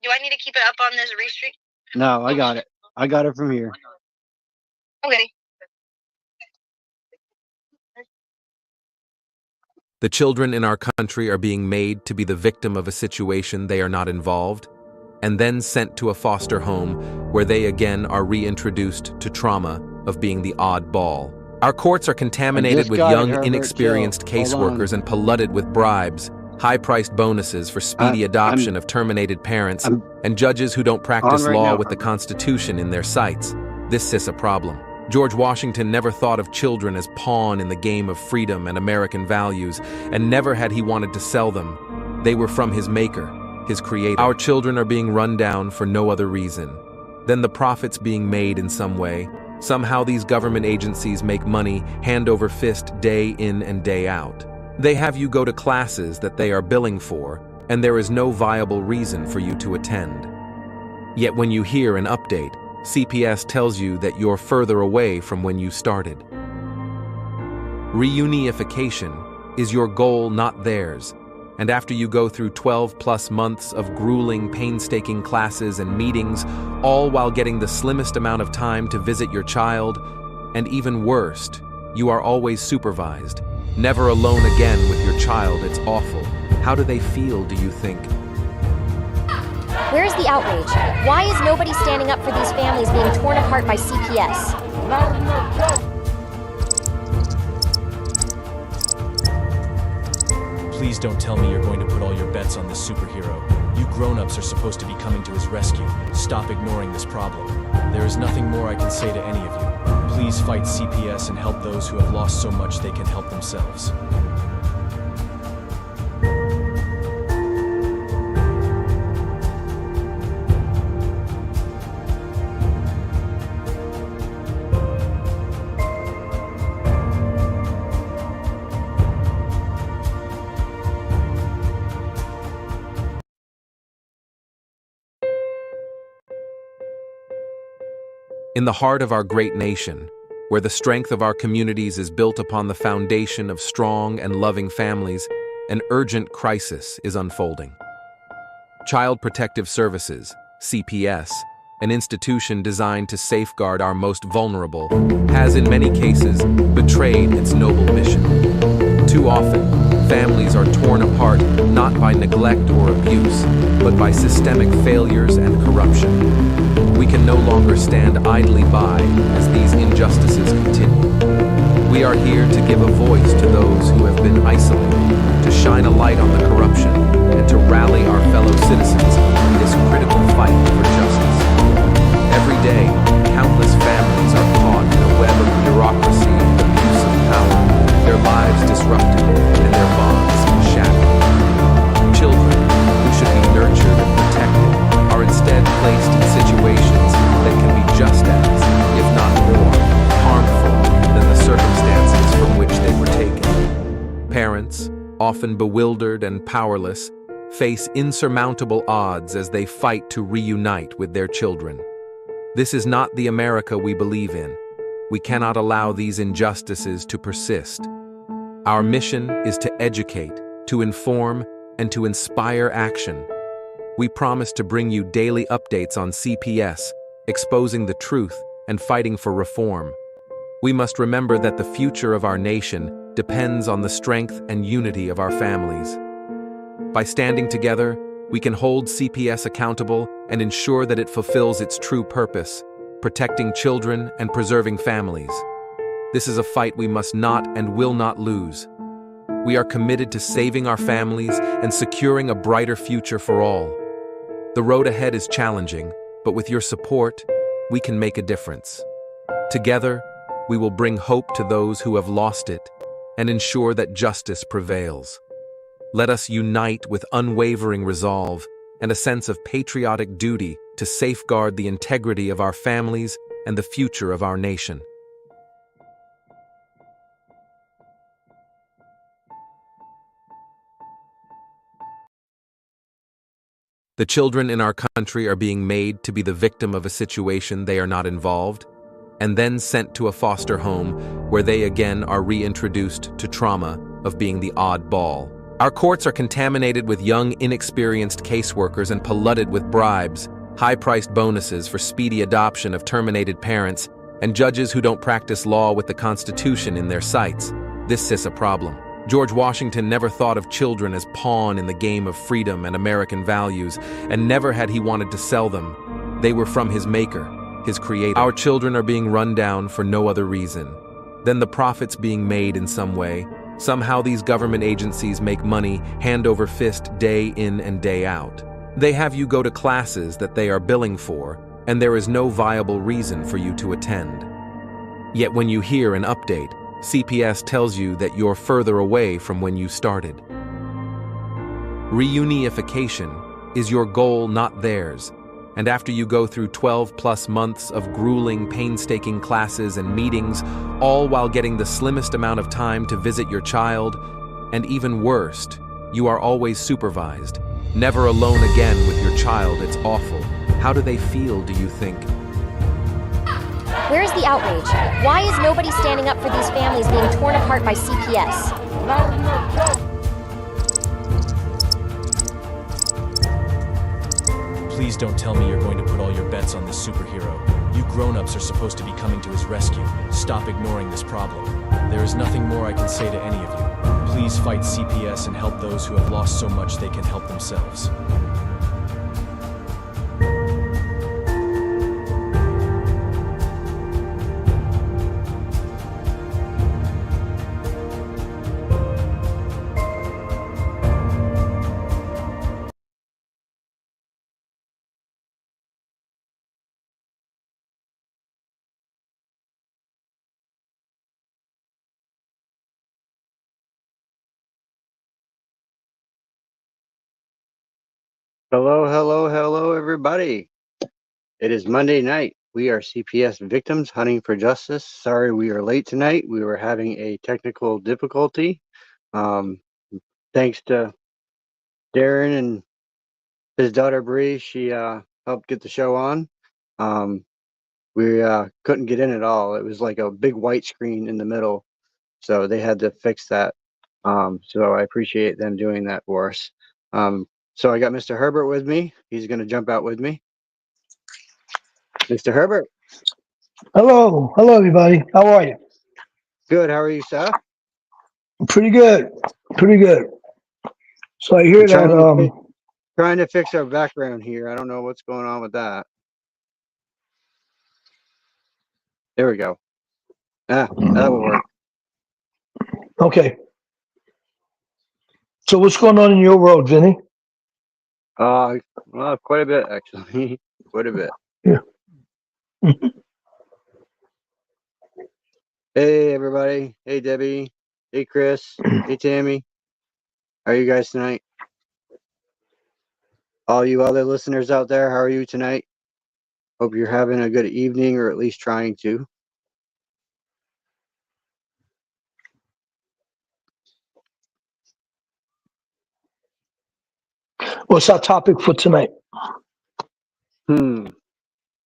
Do I need to keep it up on this restrict? No, I got it. I got it from here. Okay. The children in our country are being made to be the victim of a situation they are not involved, and then sent to a foster home where they again are reintroduced to trauma of being the odd ball. Our courts are contaminated with young, inexperienced caseworkers and polluted with bribes, high-priced bonuses for speedy adoption of terminated parents, and judges who don't practice law with the Constitution in their sights. This is a problem. George Washington never thought of children as pawn in the game of freedom and American values, and never had he wanted to sell them. They were from his maker, his creator. Our children are being run down for no other reason than the profits being made in some way. Somehow these government agencies make money hand over fist day in and day out. They have you go to classes that they are billing for, and there is no viable reason for you to attend. Yet when you hear an update, CPS tells you that you're further away from when you started. Reunification is your goal, not theirs. And after you go through 12+ months of grueling, painstaking classes and meetings, all while getting the slimmest amount of time to visit your child, and even worst, you are always supervised, never alone again with your child. It's awful. How do they feel, do you think? Where's the outrage? Why is nobody standing up for these families being torn apart by CPS? Please don't tell me you're going to put all your bets on this superhero. You grown-ups are supposed to be coming to his rescue. Stop ignoring this problem. There is nothing more I can say to any of you. Please fight CPS and help those who have lost so much they can help themselves. In the heart of our great nation, where the strength of our communities is built upon the foundation of strong and loving families, an urgent crisis is unfolding. Child Protective Services, CPS, an institution designed to safeguard our most vulnerable, has in many cases betrayed its noble mission. Too often, families are torn apart not by neglect or abuse, but by systemic failures and corruption. We can no longer stand idly by as these injustices continue. We are here to give a voice to those who have been isolated, to shine a light on the corruption, and to rally our fellow citizens in this critical fight for justice. Every day, countless families are caught in a web of bureaucracy and abuse of power, their lives disrupted and their bonds shattered. Children, who should be nurtured and protected, are instead placed in situations that can be just as, if not more, harmful than the circumstances from which they were taken. Parents, often bewildered and powerless, face insurmountable odds as they fight to reunite with their children. This is not the America we believe in. We cannot allow these injustices to persist. Our mission is to educate, to inform, and to inspire action. We promise to bring you daily updates on CPS, exposing the truth and fighting for reform. We must remember that the future of our nation depends on the strength and unity of our families. By standing together, we can hold CPS accountable and ensure that it fulfills its true purpose, protecting children and preserving families. This is a fight we must not and will not lose. We are committed to saving our families and securing a brighter future for all. The road ahead is challenging, but with your support, we can make a difference. Together, we will bring hope to those who have lost it and ensure that justice prevails. Let us unite with unwavering resolve and a sense of patriotic duty to safeguard the integrity of our families and the future of our nation. The children in our country are being made to be the victim of a situation they are not involved, and then sent to a foster home where they again are reintroduced to trauma of being the odd ball. Our courts are contaminated with young, inexperienced caseworkers and polluted with bribes, high-priced bonuses for speedy adoption of terminated parents, and judges who don't practice law with the Constitution in their sights. This is a problem. George Washington never thought of children as pawn in the game of freedom and American values, and never had he wanted to sell them. They were from his maker, his creator. Our children are being run down for no other reason than the profits being made in some way. Somehow these government agencies make money hand over fist day in and day out. They have you go to classes that they are billing for, and there is no viable reason for you to attend. Yet when you hear an update, CPS tells you that you're further away from when you started. Reunification is your goal, not theirs. And after you go through 12+ months of grueling, painstaking classes and meetings, all while getting the slimmest amount of time to visit your child, and even worst, you are always supervised, never alone again with your child. It's awful. How do they feel, do you think? Where's the outrage? Why is nobody standing up for these families being torn apart by CPS? Please don't tell me you're going to put all your bets on this superhero. You grown-ups are supposed to be coming to his rescue. Stop ignoring this problem. There is nothing more I can say to any of you. Please fight CPS and help those who have lost so much they can help themselves. Hello, everybody. It is Monday night. We are CPS Victims Hunting for Justice. Sorry we are late tonight. We were having a technical difficulty. Thanks to Darren and his daughter Bree, she helped get the show on. We couldn't get in at all. It was like a big white screen in the middle, so they had to fix that. So I appreciate them doing that for us. So I got Mr. Herbert with me. He's going to jump out with me. Mr. Herbert. Hello, everybody. How are you? Good. How are you, sir? Pretty good. So I hear We're that. trying to fix our background here. I don't know what's going on with that. There we go. That will work. Okay. So what's going on in your world, Vinny? Well, quite a bit actually. Quite a bit. Yeah. Hey, everybody. Hey, Debbie. Hey, Chris. Hey, Tammy. How are you guys tonight? All you other listeners out there, how are you tonight? Hope you're having a good evening, or at least trying to. What's our topic for tonight?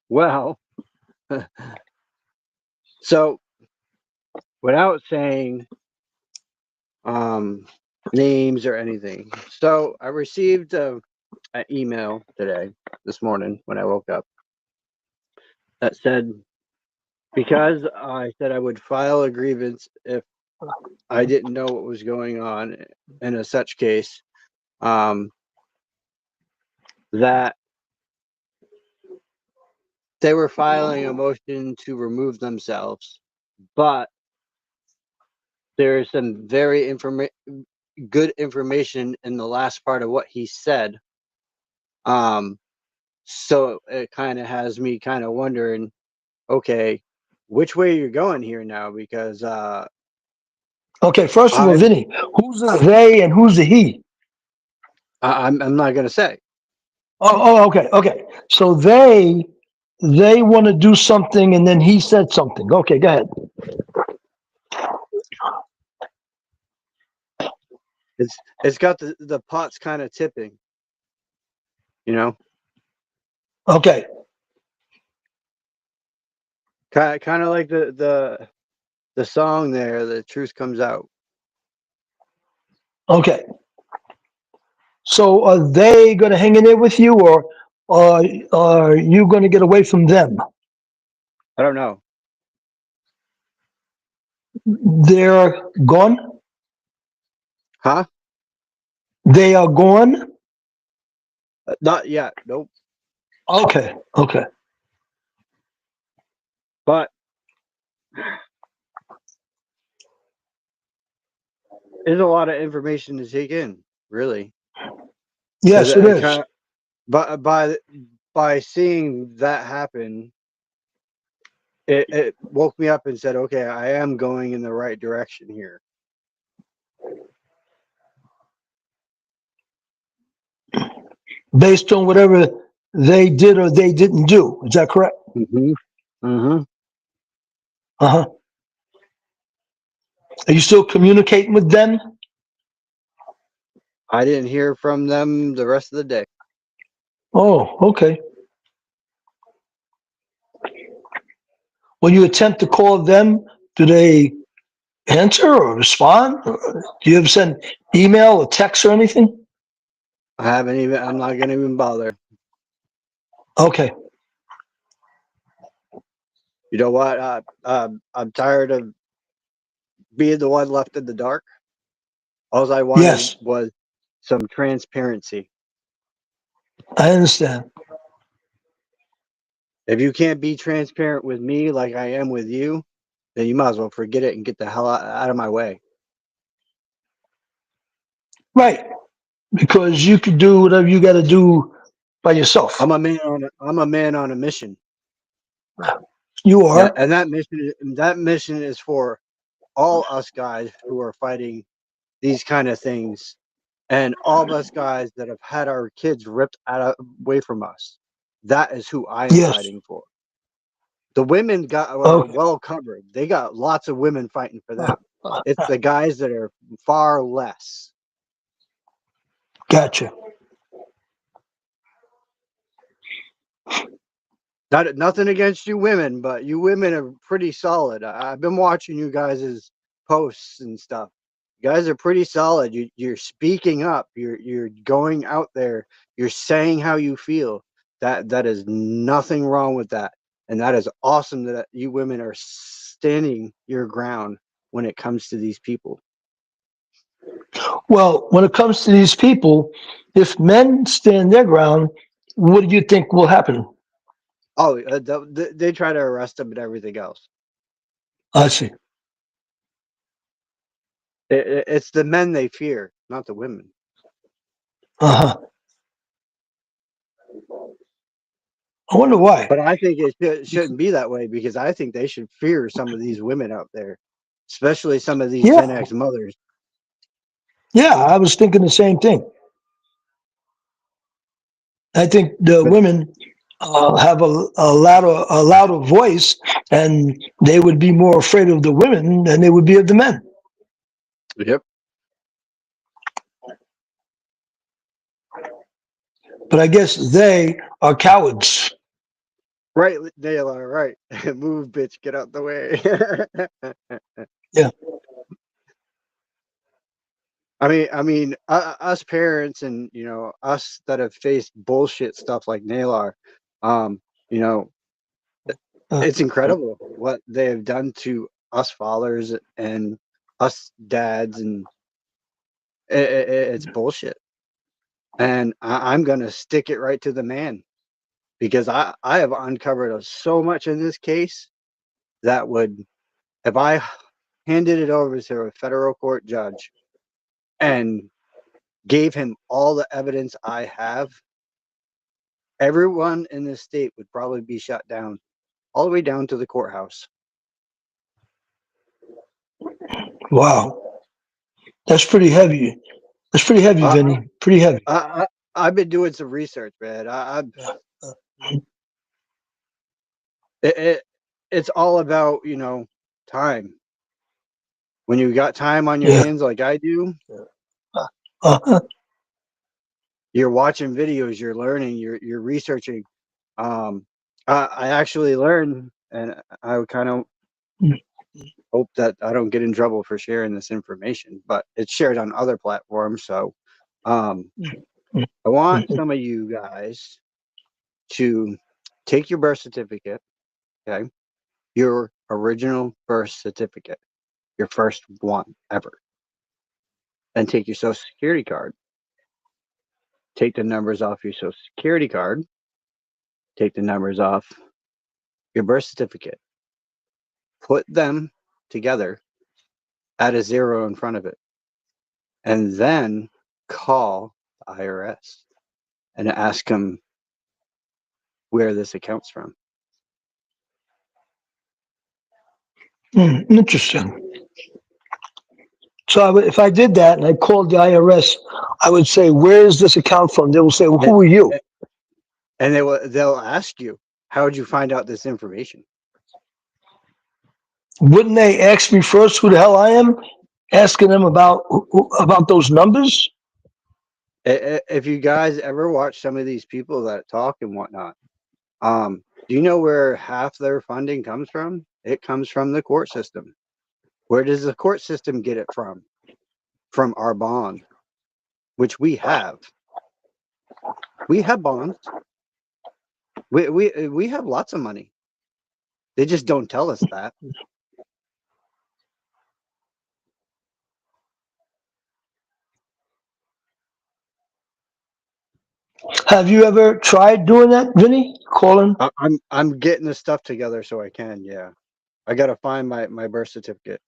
Well, so without saying names or anything, so I received an email this morning when I woke up, that said, because I said I would file a grievance if I didn't know what was going on in a such case, that they were filing a motion to remove themselves, but there is some very good information in the last part of what he said. So it kind of has me kind of wondering, okay, which way you're going here now? Because Okay, first of all, Vinny, who's the they and who's the he? I'm not gonna say. Okay. So they want to do something, and then he said something. Okay, go ahead. It's got the pots kind of tipping, you know. Okay. Kind of like the song there, "The Truth Comes Out." Okay. So are they going to hang in there with you, or are you going to get away from them? I don't know. They're gone? Huh? They are gone? Not yet. Nope. Okay, okay. But there's a lot of information to take in, really. Because Yes, it it is. kind of, but by seeing that happen, it woke me up and said, okay, I am going in the right direction here. Based on whatever they did or they didn't do. Is that correct? Mm-hmm. Mm-hmm. Uh-huh. Are you still communicating with them? I didn't hear from them the rest of the day. Oh, okay. When you attempt to call them, do they answer or respond? Or do you ever send email or text or anything? I'm not going to even bother. Okay. You know what? I'm tired of being the one left in the dark. All I wanted Yes, was some transparency. I understand. If you can't be transparent with me like I am with you, then you might as well forget it and get the hell out of my way. Right. Because you could do whatever you got to do by yourself. I'm a man on a mission. You are. And that mission is for all us guys who are fighting these kind of things, and all of us guys that have had our kids ripped away from us. That is who I am Yes. fighting for. The women are Okay. well covered. They got lots of women fighting for them. It's the guys that are far less. Gotcha. Nothing against you women, but you women are pretty solid. I've been watching you guys' posts and stuff. You guys are pretty solid. You're speaking up. You're going out there. You're saying how you feel. That is nothing wrong with that, and that is awesome that you women are standing your ground when it comes to these people. Well, when it comes to these people, if men stand their ground, what do you think will happen? Oh, they try to arrest them and everything else. I see. It's the men they fear, not the women. Uh-huh. I wonder why. But I think it shouldn't be that way, because I think they should fear some of these women out there, especially some of these Yeah. Gen X mothers. Yeah, I was thinking the same thing. I think the But women have a louder voice, and they would be more afraid of the women than they would be of the men. yep, But I guess they are cowards. right, they are right. Move, bitch, get out the way. Yeah. Us parents, and us that have faced bullshit stuff like Naylor, you know, Uh, it's incredible what they have done to us fathers and us dads, and it's bullshit. And I'm gonna stick it right to the man, because I have uncovered so much in this case that would, if I handed it over to a federal court judge and gave him all the evidence I have, everyone in this state would probably be shut down, all the way down to the courthouse. wow. That's pretty heavy. That's pretty heavy, I, Vinny. Pretty heavy. I, I've been doing some research, man. It, it, it's all about, time. When you got time on your Yeah. hands like I do, Uh, you're watching videos, you're learning, you're researching. I actually learned, and I kind of hope that I don't get in trouble for sharing this information, but it's shared on other platforms. So, I want some of you guys to take your birth certificate, okay? Your original birth certificate, your first one ever, and take your social security card. Take the numbers off your social security card. Take the numbers off your birth certificate. Put them together, add a 0 in front of it, and then call the IRS and ask them where this account's from. Interesting. So if I did that and I called the IRS, I would say, "Where is this account from?" They will say, "Well, who are you?" And they'll ask you, how would you find out this information? Wouldn't they ask me first who the hell I am? Asking them about those numbers? If you guys ever watch some of these people that talk and whatnot, do you know where half their funding comes from? It comes from the court system. Where does the court system get it from? From our bond, which we have. We have bonds. We have lots of money. They just don't tell us that. Have you ever tried doing that, Vinny? Calling? I'm getting the stuff together so I can. Yeah, I gotta find my birth certificate.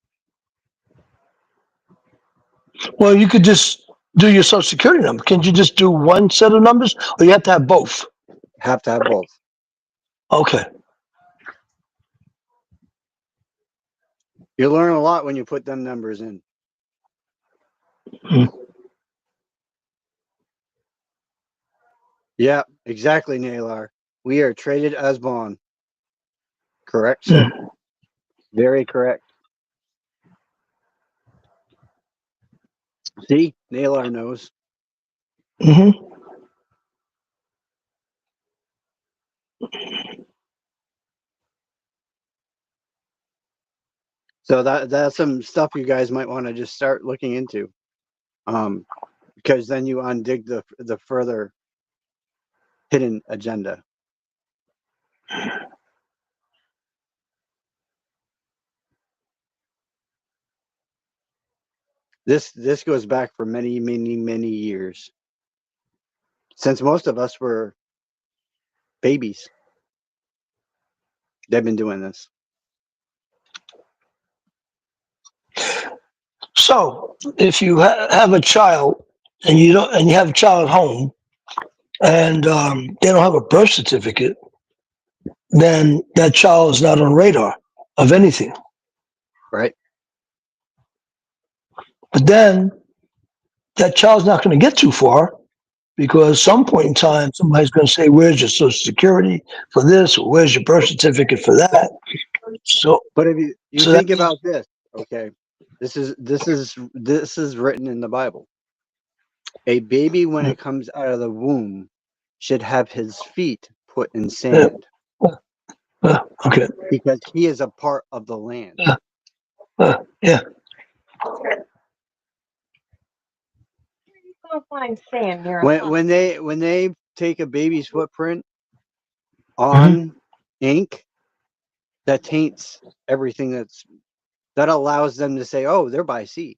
Well, you could just do your social security number. Can't you just do one set of numbers, or you have to have both? Have to have both. Okay. You learn a lot when you put them numbers in. Hmm. Yeah, exactly, Naylor. We are traded as bond. Correct, sir. Very correct. See, Naylor knows. Hmm. So that's some stuff you guys might want to just start looking into, because then you undig the further hidden agenda. This goes back for many, many, many years. Since most of us were babies, they've been doing this. So, if you have a child and you have a child at home, and they don't have a birth certificate, then that child is not on radar of anything. Right. But then that child's not going to get too far, because some point in time somebody's going to say, "Where's your social security for this? Or where's your birth certificate for that?" So, But if you so think that, about this, okay, this is written in the Bible. A baby, when it comes out of the womb, should have his feet put in sand okay, because he is a part of the land. yeah. You'll find sand near a pond. When they take a baby's footprint Mm-hmm. on ink, that taints everything that allows them to say, "Oh, they're by sea."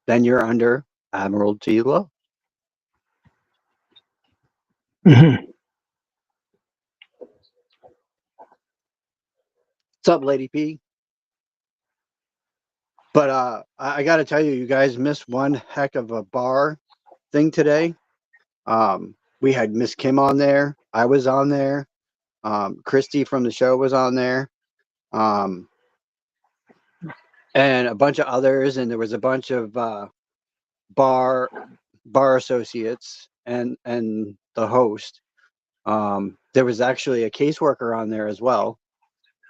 Then you're under Admiralty law. Mm-hmm. What's up, Lady P? But I got to tell you, you guys missed one heck of a bar thing today. We had Miss Kim on there. I was on there. Christy from the show was on there. And a bunch of others, and there was a bunch of bar associates and the host. There was actually a caseworker on there as well,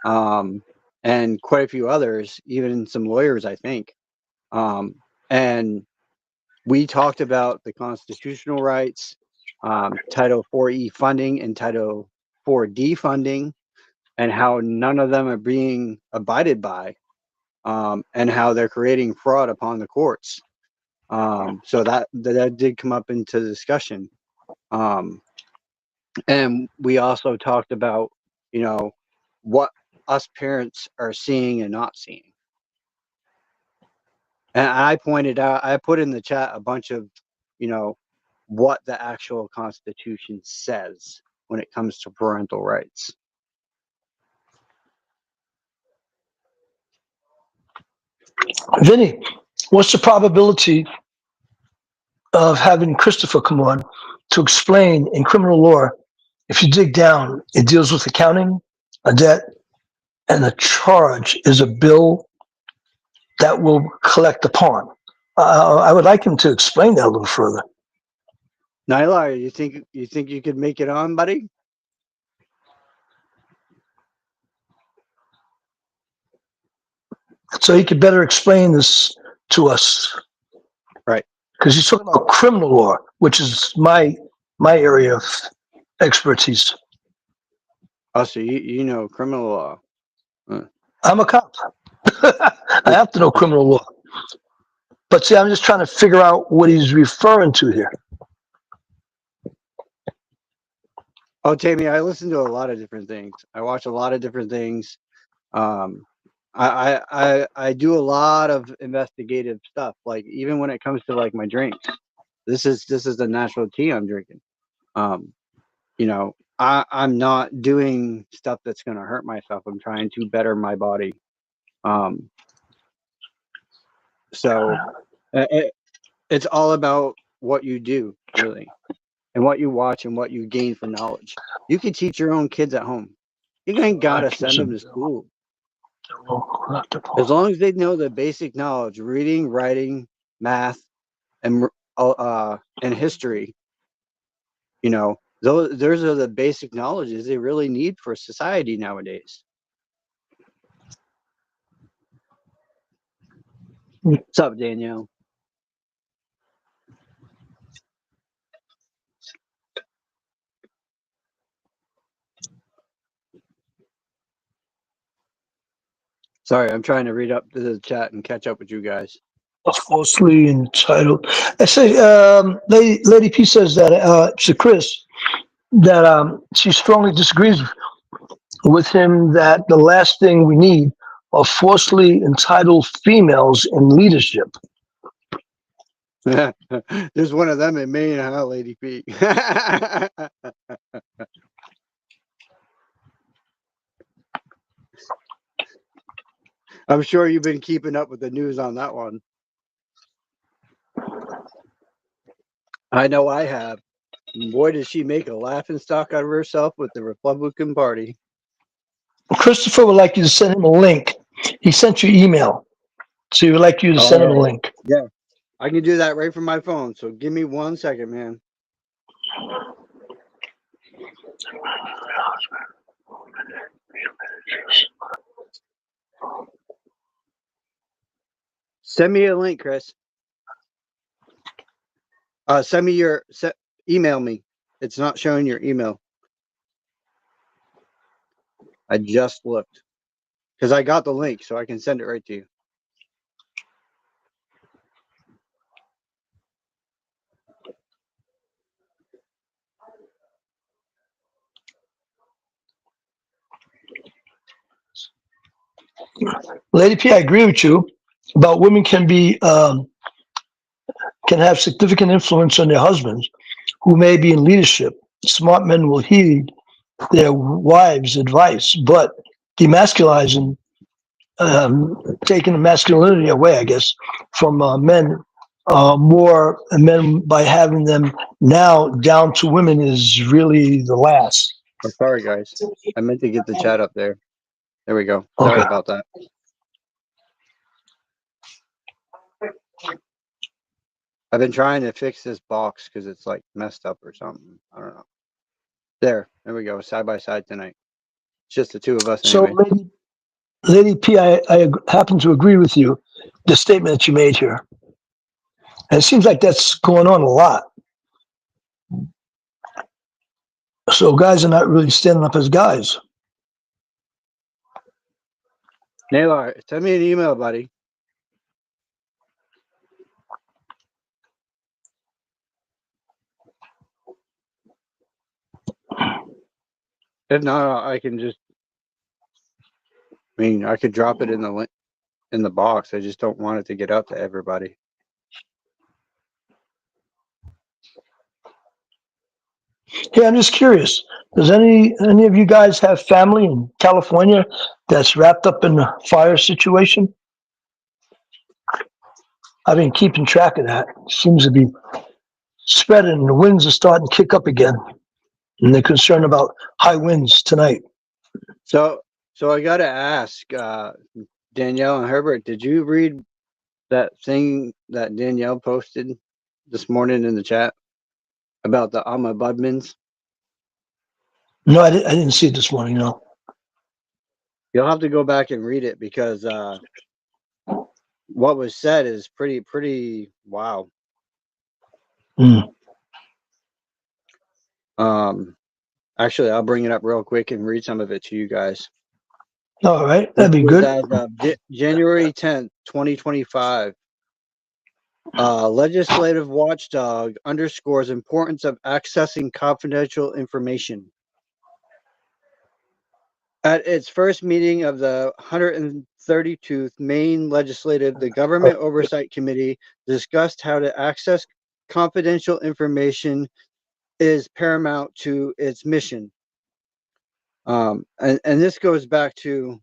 and quite a few others, even some lawyers, I think. And we talked about the constitutional rights, Title 4E funding and Title 4D funding, and how none of them are being abided by, and how they're creating fraud upon the courts. So that did come up into discussion. And we also talked about, you know, what us parents are seeing and not seeing. And I pointed out, I put in the chat a bunch of, you know, what the actual Constitution says when it comes to parental rights. Vinny, what's the probability of having Christopher come on to explain in criminal law? If you dig down, it deals with accounting, a debt, and the charge is a bill that will collect upon. I would like him to explain that a little further. Nyla, you think you could make it on, buddy? So he could better explain this to us. Right. Because he's talking about criminal law, which is my area of expertise. Oh, so you know criminal law. I'm a cop. I have to know criminal law. But see, I'm just trying to figure out what he's referring to here. Oh, Tammy, I listen to a lot of different things. I watch a lot of different things. I do a lot of investigative stuff. Like even when it comes to like my drinks, this is the natural tea I'm drinking. You know, I'm not doing stuff that's going to hurt myself. I'm trying to better my body. So it's all about what you do, really, and what you watch and what you gain from knowledge. You can teach your own kids at home. You ain't gotta send them to school. As long as they know the basic knowledge, reading, writing, math, and history, you know, those are the basic knowledges they really need for society nowadays. What's up, Danielle? Sorry, I'm trying to read up to the chat and catch up with you guys. Falsely entitled. I say, Lady P says that to Chris that she strongly disagrees with him that the last thing we need are falsely entitled females in leadership. There's one of them in Maine, huh, Lady P? I'm sure you've been keeping up with the news on that one. I know I have. And boy, does she make a laughing stock out of herself with the Republican Party. Christopher would like you to send him a link. He sent you email, so he would like you to send him a link. Yeah, I can do that right from my phone. So give me 1 second, man. Send me a link, Chris. Send me email me. It's not showing your email. I just looked because I got the link, so I can send it right to you. Lady P, I agree with you about women can have significant influence on their husbands who may be in leadership. Smart men will heed their wives' advice, but demasculizing, taking the masculinity away, I guess, from men, more men by having them now down to women is really the last. Oh, sorry, guys. I meant to get the chat up there. There we go. Sorry about that. I've been trying to fix this box because it's like messed up or something. I don't know. There we go. Side by side tonight. It's just the two of us anyway. So, Lady P, I happen to agree with you, the statement that you made here. And it seems like that's going on a lot. So guys are not really standing up as guys. Naylor, send me an email, buddy. If not, I can just. I mean, I could drop it in the box. I just don't want it to get out to everybody. Hey, I'm just curious. Does any of you guys have family in California that's wrapped up in a fire situation? I've been keeping track of that. Seems to be spreading, and the winds are starting to kick up again. And they're concerned about high winds tonight. So I got to ask Danielle and Herbert, did you read that thing that Danielle posted this morning in the chat about the Alma Budmans? No, I didn't see it this morning, no. You'll have to go back and read it because what was said is pretty wow. Mm. Actually, I'll bring it up real quick and read some of it to you guys. All right, that'd be This good. was as of January 10th, 2025. Legislative watchdog underscores importance of accessing confidential information. At its first meeting of the 132th Maine Legislative, the Government Oversight Committee discussed how to access confidential information is paramount to its mission. And this goes back to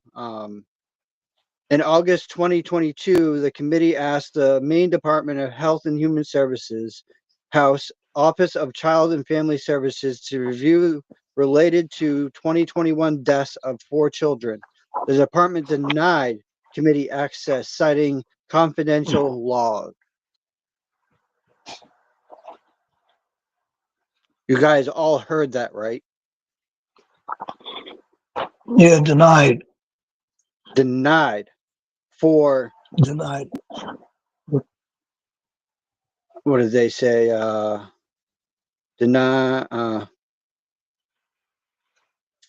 in August 2022, the committee asked the Maine Department of Health and Human Services, House Office of Child and Family Services to review related to 2021 deaths of 4 children. The department denied committee access, citing confidential laws. You guys all heard that, right? Yeah, denied. Denied for, Denied. what did they say? Deny,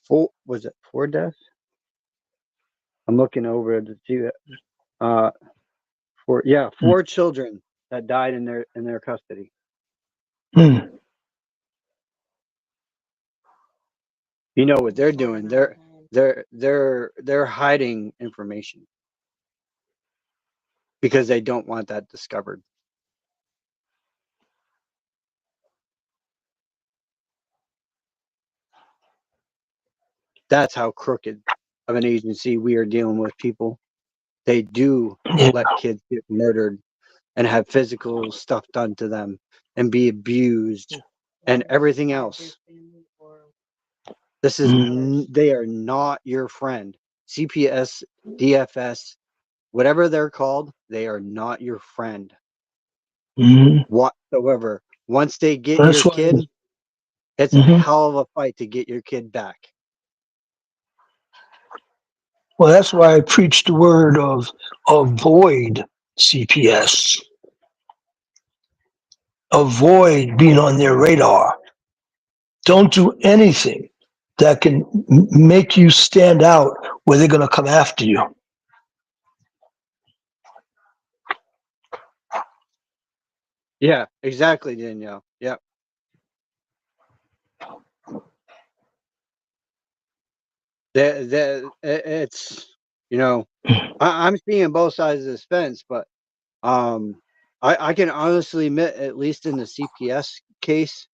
was it 4 deaths? I'm looking over to see that. 4 children that died in their custody. Mm. You know what they're doing? They're hiding information because they don't want that discovered. That's how crooked of an agency we are dealing with, people. They do Yeah. let kids get murdered and have physical stuff done to them and be abused and everything else. This is they are not your friend. CPS, DFS, whatever they're called, they are not your friend whatsoever. Once they get That's your why. kid, it's a hell of a fight to get your kid back. Well, that's why I preach the word of avoid CPS. Avoid being on their radar. Don't do anything that can make you stand out where they're going to come after you. Yeah, exactly, Danielle. Yep. It's, you know, I'm seeing both sides of this fence, but I can honestly admit, at least in the CPS case,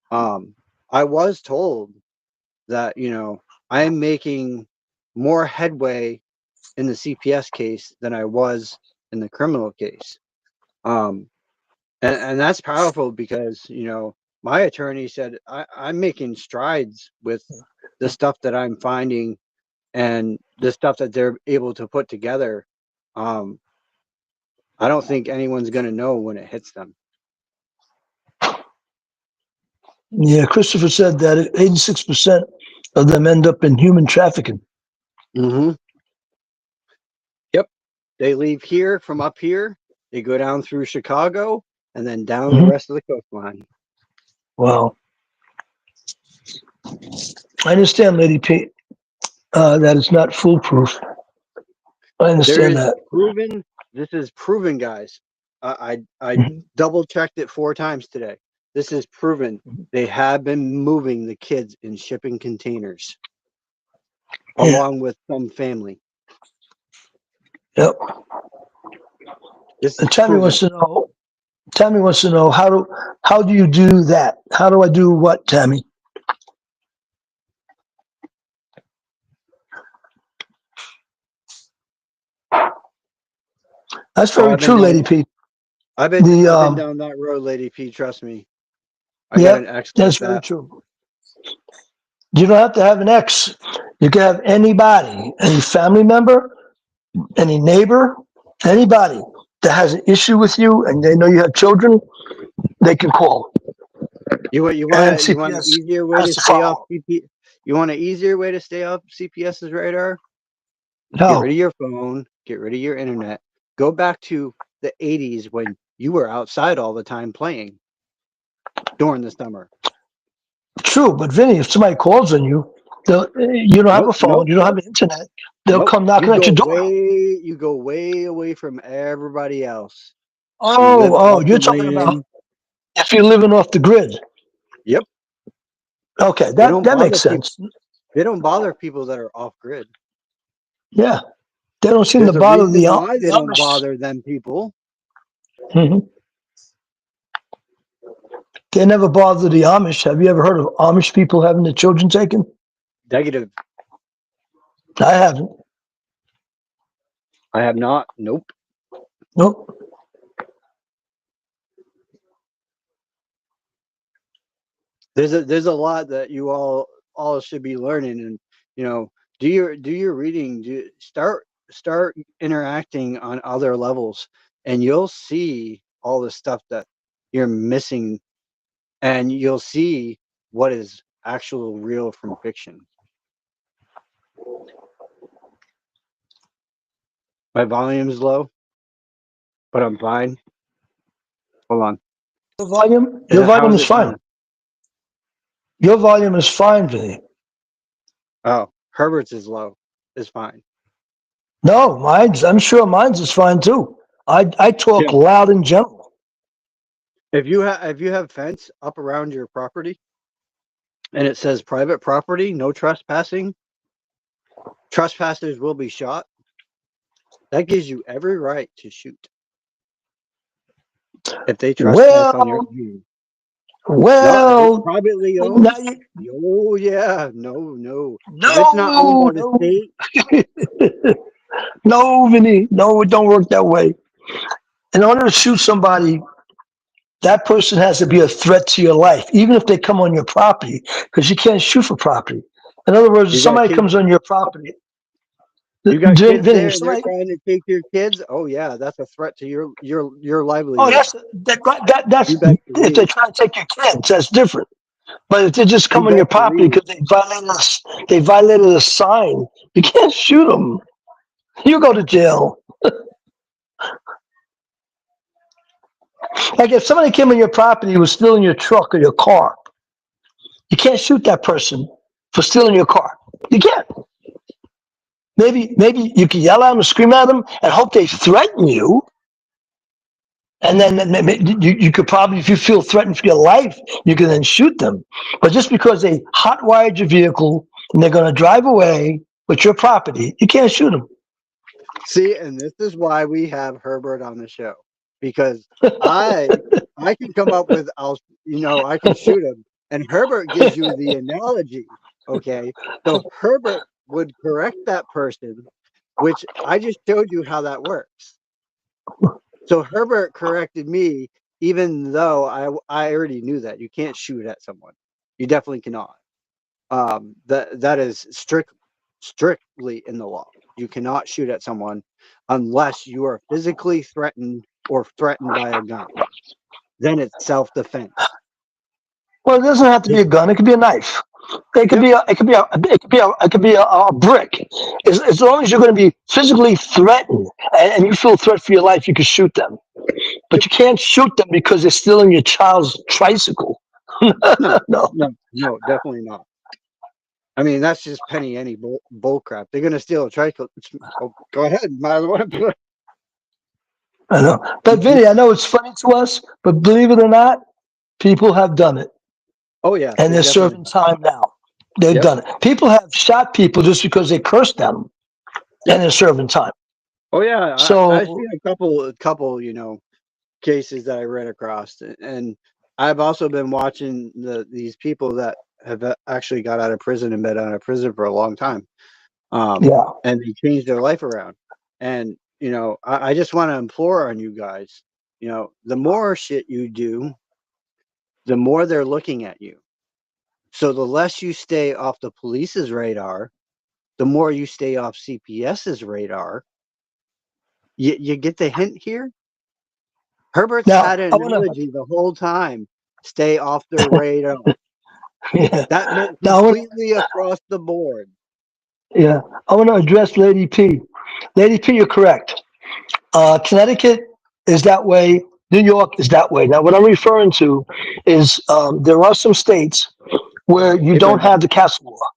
I was told that, you know, I'm making more headway in the CPS case than I was in the criminal case. And that's powerful because, you know, my attorney said I'm making strides with the stuff that I'm finding and the stuff that they're able to put together. I don't think anyone's going to know when it hits them. Yeah, Christopher said that 86% of them end up in human trafficking. Mm-hmm. Yep. They leave here from up here. They go down through Chicago and then down the rest of the coastline. Wow. I understand, Lady P, that it's not foolproof. I understand that. Proven. This is proven, guys. I double checked it 4 times today. This is proven. They have been moving the kids in shipping containers, along with some family. Yep. This is And Tammy proven. wants to know. Tammy wants to know how do you do that? How do I do what, Tammy? That's Oh, very true, Lady P. I've been The down that road, Lady P. Trust me. I got Yep, an ex like that's very that. true. You don't have to have an ex. You can have anybody, any family member, any neighbor, anybody that has an issue with you and they know you have children, they can call. You And want an CPS easier way has to to stay off follow. CP? You want an easier way to stay off CPS's radar? Get rid of No, your phone. Get rid of your internet. Go back to the 80s when you were outside all the time playing during the summer. true, but Vinny, if somebody calls on you, you don't have a Nope, phone, nope, you don't have nope, an internet, they'll nope. come knocking at your door. You go way away from everybody else. You live Oh, off the you're talking about land. if you're living off the grid. Yep. Okay, They that don't that makes bother people. sense. They don't bother people that are off grid. Yeah, they don't seem to There's a bother the reason why the they don't Amish. bother them people. Mhm. They never bother the Amish. Have you ever heard of Amish people having their children taken? Negative. I haven't. I have not. Nope. Nope. There's a lot that you all should be learning, and do your reading. Start interacting on other levels, and you'll see all the stuff that you're missing, and you'll see what is actual real from fiction. My volume is low, but I'm fine. Hold on. Your volume How's is it fine. now? Your volume is fine, Vinny. Oh, Herbert's is low. Is fine. No, I'm sure mine's is fine too. I talk Tim, loud in general. if you have fence up around your property and it says private property, no trespassing, trespassers will be shot. That gives you every right to shoot if they trespass on your Well, land. No, if it's well, privately now owned, oh yeah, no. If it's not owned no, by the no, state, no, Vinny, no, it don't work that way. In order to shoot somebody, that person has to be a threat to your life, even if they come on your property, because you can't shoot for property. In other words, if you got somebody kids, comes on your property, you got kids Vinny, there, if and they're somebody, trying to take your kids. Oh yeah, that's a threat to your oh, livelihood. that's You best if they believe. try to take your kids, that's different. But if they just You come on your best property believe. because they violated a sign, you can't shoot them. You go to jail. Like if somebody came on your property and was stealing your truck or your car, you can't shoot that person for stealing your car. You can't. Maybe you can yell at them and scream at them and hope they threaten you. And then you could probably, if you feel threatened for your life, you can then shoot them. But just because they hotwired your vehicle and they're going to drive away with your property, you can't shoot them. See, and this is why we have Herbert on the show, because I can come up with I can shoot him, and Herbert gives you the analogy. Okay, so Herbert would correct that person, which I just showed you how that works. So Herbert corrected me, even though I already knew that you can't shoot at someone. You definitely cannot. That is strictly in the law. You cannot shoot at someone unless you are physically threatened or threatened by a gun. Then it's self-defense. Well, it doesn't have to be a gun. It could be a knife. It could Yep. be a brick. As long as you're going to be physically threatened and you feel a threat for your life, you can shoot them. But Yep. you can't shoot them because they're stealing your child's tricycle. No, No. no, definitely not. I mean, that's just penny any bull crap. They're gonna steal a tricycle. Oh, go ahead, might as well. I know. But Vinny, I know it's funny to us, but believe it or not, People have done it, Oh yeah, and they they're definitely. serving time now. They've Yep. done it. People have shot people just because they cursed at them, Yep. and they're serving time. Oh yeah, I've So seen a couple, cases that I ran across, and I've also been watching these people that have actually got out of prison and been out of prison for a long time, yeah, and they changed their life around. And I just want to implore on you guys, the more shit you do, the more they're looking at you. So the less you stay off the police's radar, the more you stay off CPS's radar. You get the hint here? Herbert's now had an I want analogy the whole time. Stay off their radar. to. Yeah. That meant Now completely across the board. yeah, I want to address Lady P. Lady P, you're correct. Connecticut is that way. New York is that way. Now, what I'm referring to is there are some states where you Hey, don't Brenda. have the castle law.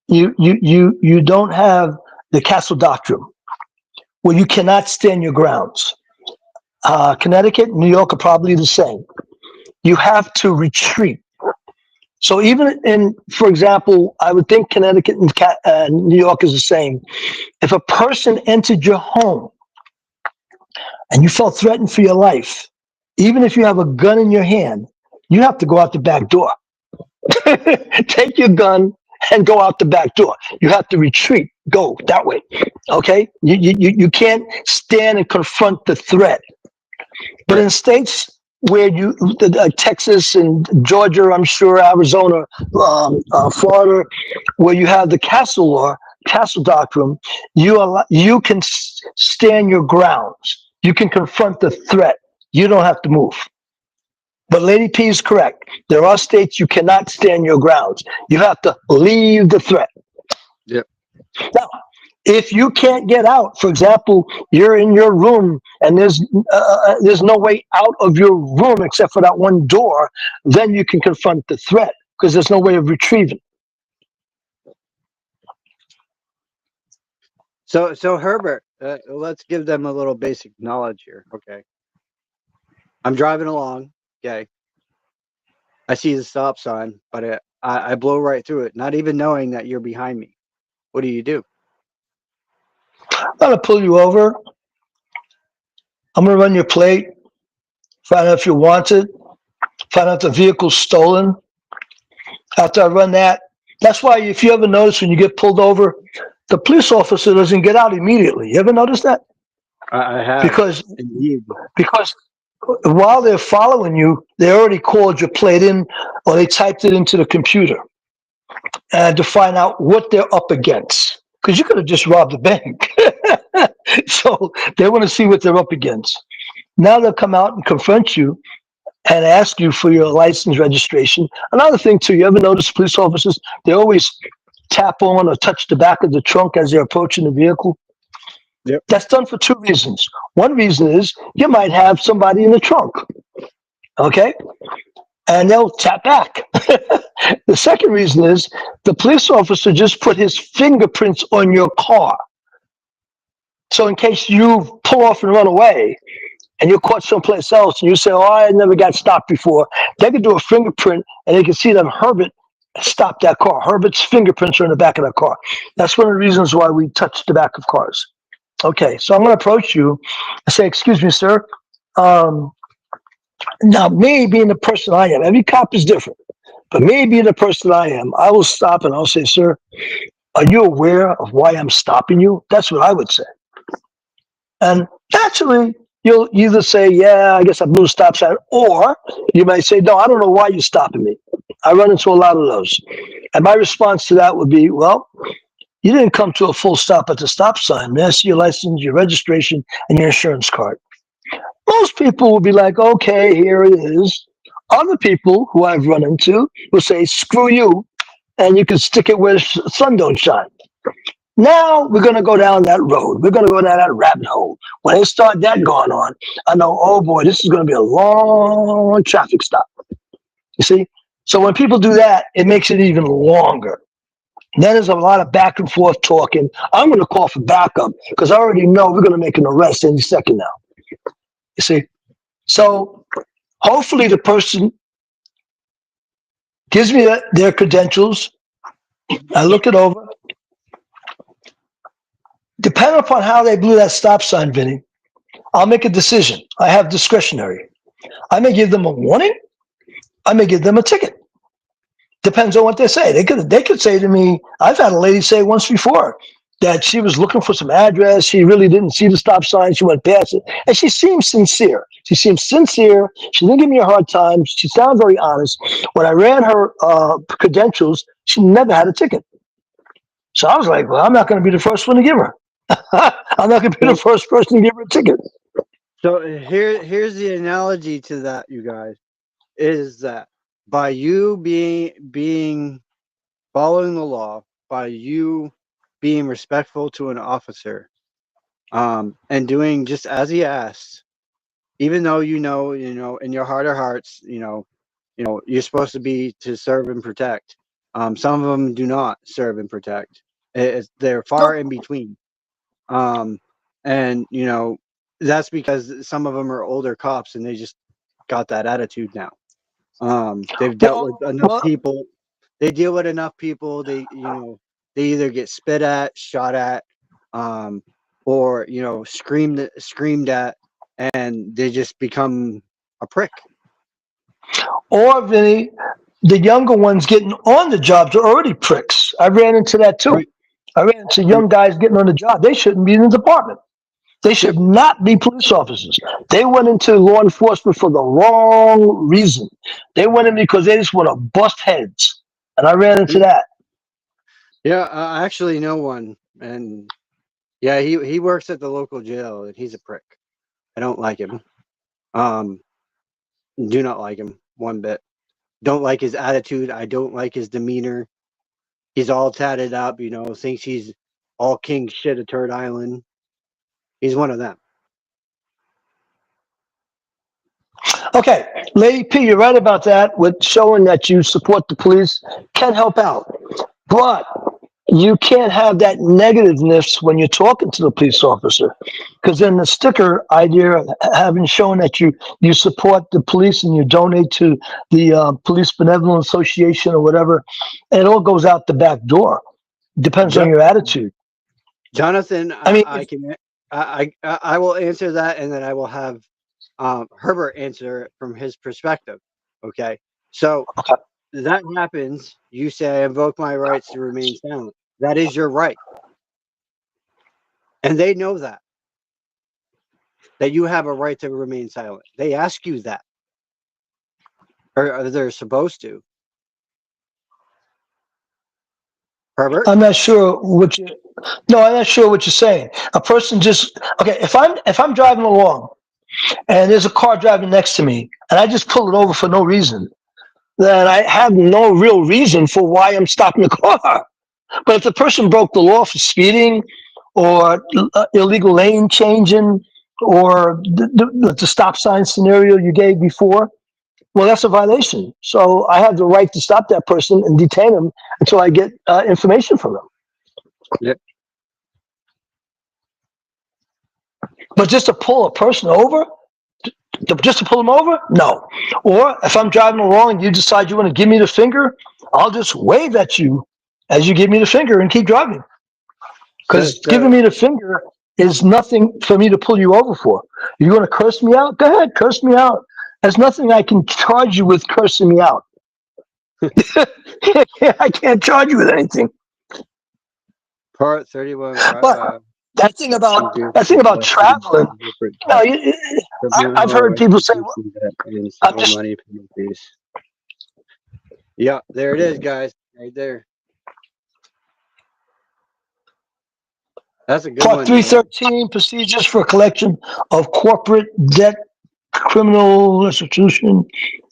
You don't have the castle doctrine where you cannot stand your grounds. Connecticut, New York are probably the same. You have to retreat. So even in, for example, I would think Connecticut and New York is the same. If a person entered your home and you felt threatened for your life, even if you have a gun in your hand, you have to go out the back door. Take your gun and go out the back door. You have to retreat, go that way. Okay? You can't stand and confront the threat. But Right. in states where Texas and Georgia, I'm sure Arizona, Florida, where you have the castle law, castle doctrine, you can stand your grounds. You can confront the threat. You don't have to move. But Lady P is correct. There are states you cannot stand your grounds. You have to leave the threat. Yep. Now, if you can't get out, for example, you're in your room and there's no way out of your room except for that one door, then you can confront the threat because there's no way of retrieving. So Herbert, let's give them a little basic knowledge here. Okay. I'm driving along. Okay. I see the stop sign, but I blow right through it, not even knowing that you're behind me. What do you do? I'm gonna pull you over. I'm gonna run your plate, find out if you're wanted, find out the vehicle's stolen. After I run that, that's why if you ever notice when you get pulled over, the police officer doesn't get out immediately. You ever notice that? I have Because indeed. because while they're following you, they already called your plate in or they typed it into the computer and to find out what they're up against. Because you could have just robbed a bank. So they want to see what they're up against. Now they'll come out and confront you and ask you for your license registration. Another thing too, you ever notice police officers, they always tap on or touch the back of the trunk as they're approaching the vehicle? Yep. That's done for two reasons. One reason is you might have somebody in the trunk, okay? And they'll tap back. The second reason is the police officer just put his fingerprints on your car. So in case you pull off and run away and you're caught someplace else and you say, oh, I never got stopped before, they can do a fingerprint and they can see that Herbert stopped that car. Herbert's fingerprints are in the back of that car. That's one of the reasons why we touch the back of cars. Okay, so I'm going to approach you and say, excuse me, sir. Now, me being the person I am, every cop is different, but me being the person I am, I will stop and I'll say, sir, are you aware of why I'm stopping you? That's what I would say. And naturally, you'll either say, yeah, I guess I blew a stop sign, or you might say, no, I don't know why you're stopping me. I run into a lot of those. And my response to that would be, well, you didn't come to a full stop at the stop sign. That's your license, your registration, and your insurance card. Most people will be like, okay, here it is. Other people who I've run into will say, screw you, and you can stick it where the sun don't shine. Now we're going to go down that road. We're going to go down that rabbit hole. When they start that going on, I know, oh boy, this is going to be a long traffic stop. You see? So when people do that, it makes it even longer. Then there's a lot of back and forth talking. I'm going to call for backup because I already know we're going to make an arrest any second now. You see? So hopefully the person gives me their credentials. I look it over. Depending upon how they blew that stop sign, Vinny, I'll make a decision. I have discretionary. I may give them a warning. I may give them a ticket. Depends on what they say. They could say to me, I've had a lady say once before that she was looking for some address. She really didn't see the stop sign. She went past it. And she seemed sincere. She seemed sincere. She didn't give me a hard time. She sounded very honest. When I ran her credentials, she never had a ticket. So I was like, well, I'm not going to be the first one to give her. I'm not going to be the So, first person to give her a ticket. so here's the analogy to that, you guys, is that by you being following the law, by you being respectful to an officer, and doing just as he asked, even though in your heart of hearts, you're supposed to be to serve and protect. Some of them do not serve and protect. They're far in between. And that's because some of them are older cops and they just got that attitude now. They've dealt with enough Well, people. They deal with enough people. They either get spit at, shot at, or screamed at, and they just become a prick. or Vinny, the younger ones getting on the jobs are already pricks. I ran into that too. Right. I ran into young guys getting on the job. They shouldn't be in the department. They should not be police officers. They went into law enforcement for the wrong reason. They went in because they just want to bust heads. And I ran into that. Yeah, I actually know one, and yeah, he works at the local jail, and he's a prick. I don't like him. Um, do not like him one bit. Don't like his attitude. I don't like his demeanor. He's all tatted up, thinks he's all king shit at Turd Island. He's one of them. Okay, Lady P, you're right about that with showing that you support the police can help out. But you can't have that negativeness when you're talking to the police officer, because then the sticker idea of having shown that you support the police and you donate to the Police Benevolent Association or whatever, it all goes out the back door. Depends on Jo- your attitude. Jonathan, I mean, I will answer that, and then I will have Herbert answer it from his perspective. Okay, so that happens. You say, I invoke my rights to remain silent. That is your right. And they know that you have a right to remain silent. They ask you that, or they're supposed to. Herbert? I'm not sure what you. No, I'm not sure what you're saying. A person just okay. If I'm driving along and there's a car driving next to me and I just pull it over for no reason, then I have no real reason for why I'm stopping the car. But if the person broke the law for speeding or illegal lane changing or the stop sign scenario you gave before, well, that's a violation. So I have the right to stop that person and detain them until I get information from them. Yeah. But just to pull a person over, just to pull them over, no. Or if I'm driving along and you decide you want to give me the finger, I'll just wave at you as you give me the finger and keep driving. Because giving me the finger is nothing for me to pull you over for. You want to curse me out? Go ahead, curse me out. There's nothing I can charge you with cursing me out. I can't charge you with anything. Part 31. But that thing about traveling, I've heard people say, and I'm civil just money penalties. Yeah, there it is, guys. Right there. That's a good Part one. 313, procedures for collection of corporate debt, criminal restitution,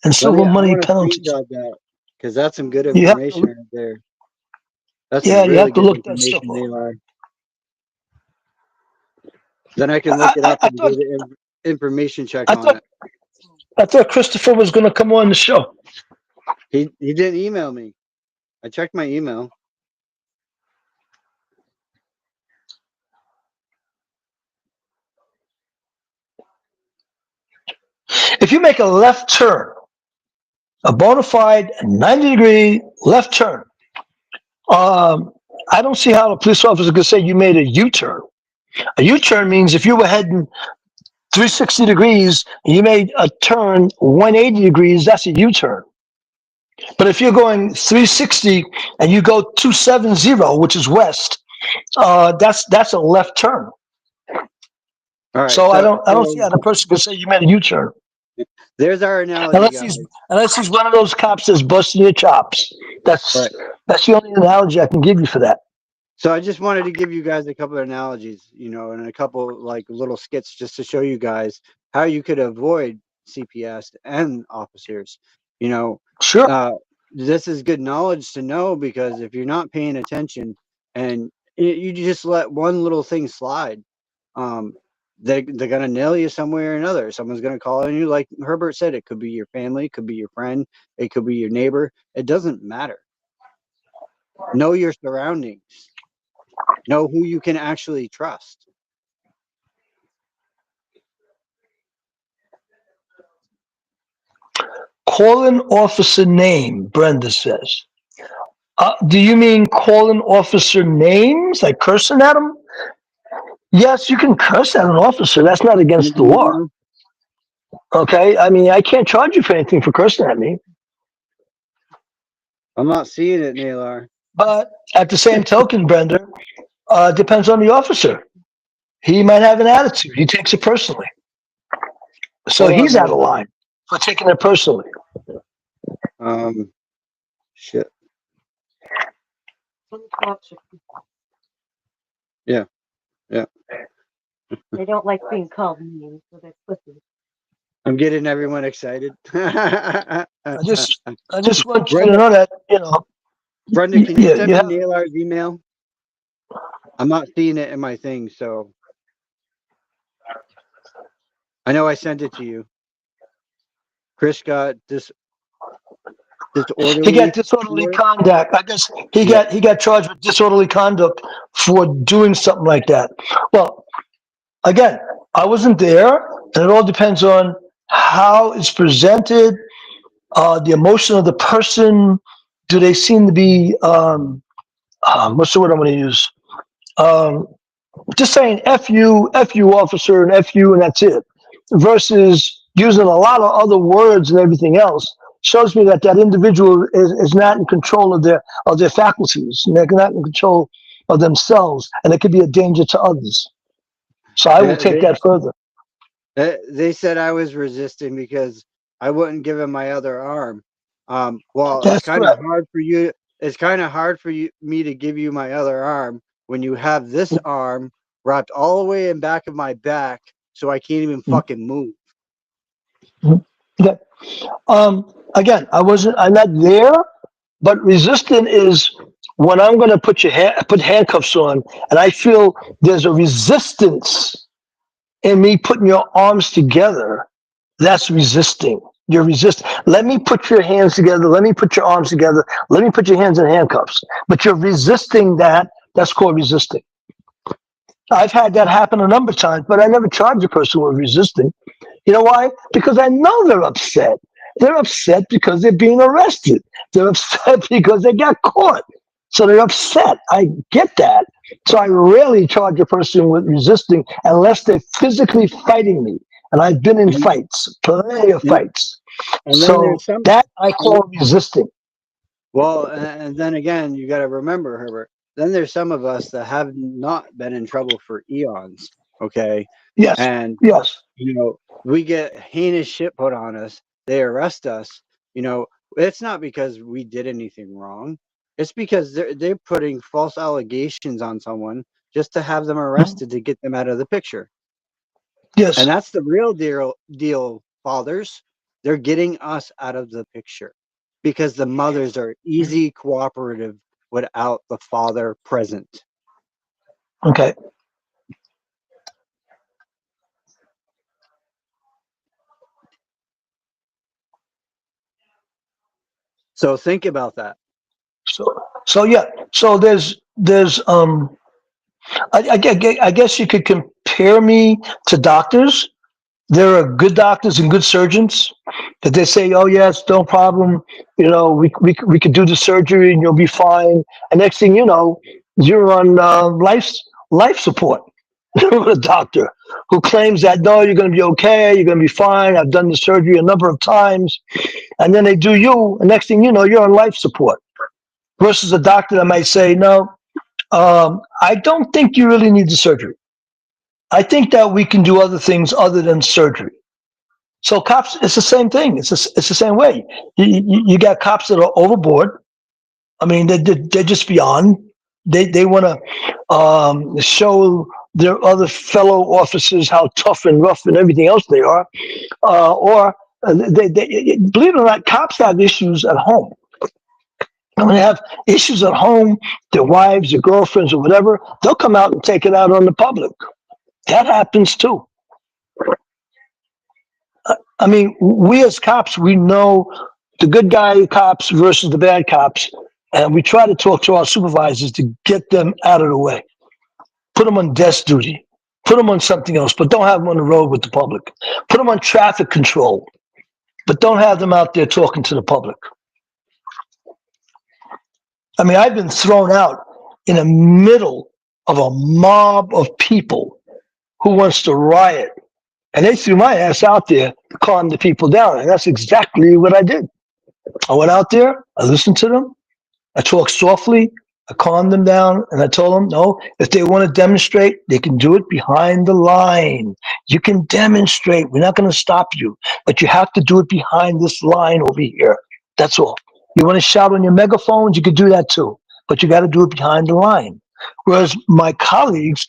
and Let me. civil I money want to penalties. screenshot that because that's some good You have information to, right there. That's some yeah, you really have to good look that stuff information up. they are. Then I can look I, it I, up I and do thought the information check I on thought it. I thought Christopher was going to come on the show. He didn't email me. I checked my email. If you make a left turn A bona fide 90-degree left turn. I don't see how a police officer could say you made a U-turn. A U-turn means if you were heading 360 degrees and you made a turn 180 degrees, that's a U-turn. But if you're going 360 and you go 270, which is west, that's a left turn. All right. So I don't see how the person could say you made a U-turn There's our analogy, guys. unless he's one of those cops that's busting your chops. That's Right. that's the only analogy I can give you for that. So I just wanted to give you guys a couple of analogies, and a couple like little skits just to show you guys how you could avoid CPS and officers. Sure. This is good knowledge to know, because if you're not paying attention and you just let one little thing slide, they're gonna nail you somewhere or another. Someone's gonna call on you, like Herbert said. It could be your family, it could be your friend, it could be your neighbor. It doesn't matter. Know your surroundings. Know who you can actually trust. Call an officer name, Brenda says. Do you mean calling officer names, like cursing at them? Yes, you can curse at an officer. That's not against the law. Okay? I mean, I can't charge you for anything for cursing at me. I'm not seeing it, Naylor. But at the same token, Brenda, depends on the officer. He might have an attitude. He takes it personally. So Hold on, he's out of hold on. line for taking it personally. Shit. Yeah. They don't like being called names, so they're pussies. I'm getting everyone excited. I just want you to know that, Brenda, can you send me yeah. Naylor's email? I'm not seeing it in my thing, so I know I sent it to you. Chris got disorderly. He got disorderly conduct. I guess he got charged with disorderly conduct for doing something like that. Well, again, I wasn't there, and it all depends on how it's presented, the emotion of the person. Do they seem to be what's the word I'm going to use? Just saying F you, officer, and F you, and that's it, versus using a lot of other words and everything else, shows me that that individual is not in control of their faculties, and they're not in control of themselves, and it could be a danger to others. So I will take that further. They said I was resisting because I wouldn't give him my other arm. Well, That's it's kind of correct. hard for you. It's kind of hard for me to give you my other arm when you have this arm wrapped all the way in back of my back, so I can't even fucking move. Okay. Again, I'm not there, but resisting is when I'm going to put handcuffs on, and I feel there's a resistance in me putting your arms together. That's resisting. You're resisting. Let me put your hands together. Let me put your arms together. Let me put your hands in handcuffs. But you're resisting that. That's called resisting. I've had that happen a number of times, but I never charge a person with resisting. You know why? Because I know they're upset. They're upset because they're being arrested. They're upset because they got caught. So they're upset. I get that. So I rarely charge a person with resisting unless they're physically fighting me. And I've been in fights, plenty of fights. And then So there's some, that I call resisting. well, and then again, you got to remember, Herbert, then there's some of us that have not been in trouble for eons. Okay. Yes. And, Yes. we get heinous shit put on us. They arrest us. It's not because we did anything wrong. It's because they're putting false allegations on someone just to have them arrested to get them out of the picture. Yes. And that's the real deal, fathers. They're getting us out of the picture because the mothers are easy cooperative without the father present. Okay. So think about that. So yeah. So there's I guess you could compare me to doctors. There are good doctors and good surgeons that they say, "Oh yes, no problem. You know, we could do the surgery and you'll be fine." And next thing you know, you're on life support with a doctor who claims that no, you're going to be okay, you're going to be fine. I've done the surgery a number of times, and then they do you, and next thing you know, you're on life support. Versus a doctor that might say, "No, I don't think you really need the surgery. I think that we can do other things other than surgery." So cops, it's the same thing. It's the same way. You got cops that are overboard. I mean, they're just beyond. They want to show their other fellow officers how tough and rough and everything else they are. Or they believe it or not, cops have issues at home. And when they have issues at home, their wives, their girlfriends, or whatever, they'll come out and take it out on the public. That happens too. I mean, we as cops, we know the good guy cops versus the bad cops, and we try to talk to our supervisors to get them out of the way. Put them on desk duty. Put them on something else, but don't have them on the road with the public. Put them on traffic control, but don't have them out there talking to the public. I mean, I've been thrown out in the middle of a mob of people who wants to riot, and they threw my ass out there to calm the people down, and that's exactly what I did. I went out there, I listened to them, I talked softly, I calmed them down, and I told them, no, if they want to demonstrate, they can do it behind the line. You can demonstrate. We're not going to stop you, but you have to do it behind this line over here. That's all. You want to shout on your megaphones, you could do that too, but you got to do it behind the line. Whereas my colleagues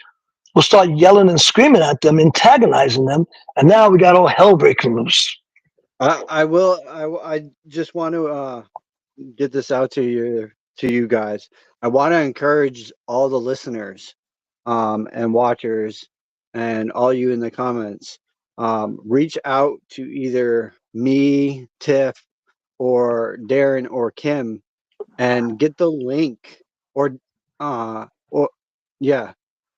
will start yelling and screaming at them, antagonizing them, and now we got all hell breaking loose. I just want to get this out to you guys. I want to encourage all the listeners and watchers and all you in the comments. Reach out to either me, Tiff, or Darren or Kim, and get the link, or yeah,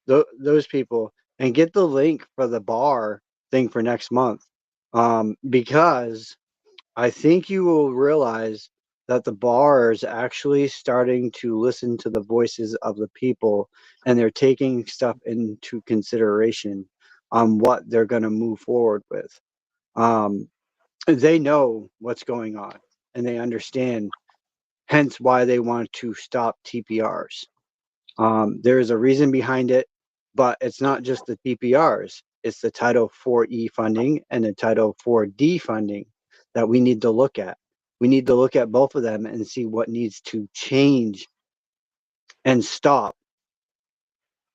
those people, and get the link for the bar thing for next month. Because I think you will realize that the bar is actually starting to listen to the voices of the people, and they're taking stuff into consideration on what they're going to move forward with. They know what's going on, and they understand, hence why they want to stop TPRs. There is a reason behind it, but it's not just the TPRs. It's the Title 4E funding and the Title 4D funding that we need to look at. We need to look at both of them and see what needs to change and stop,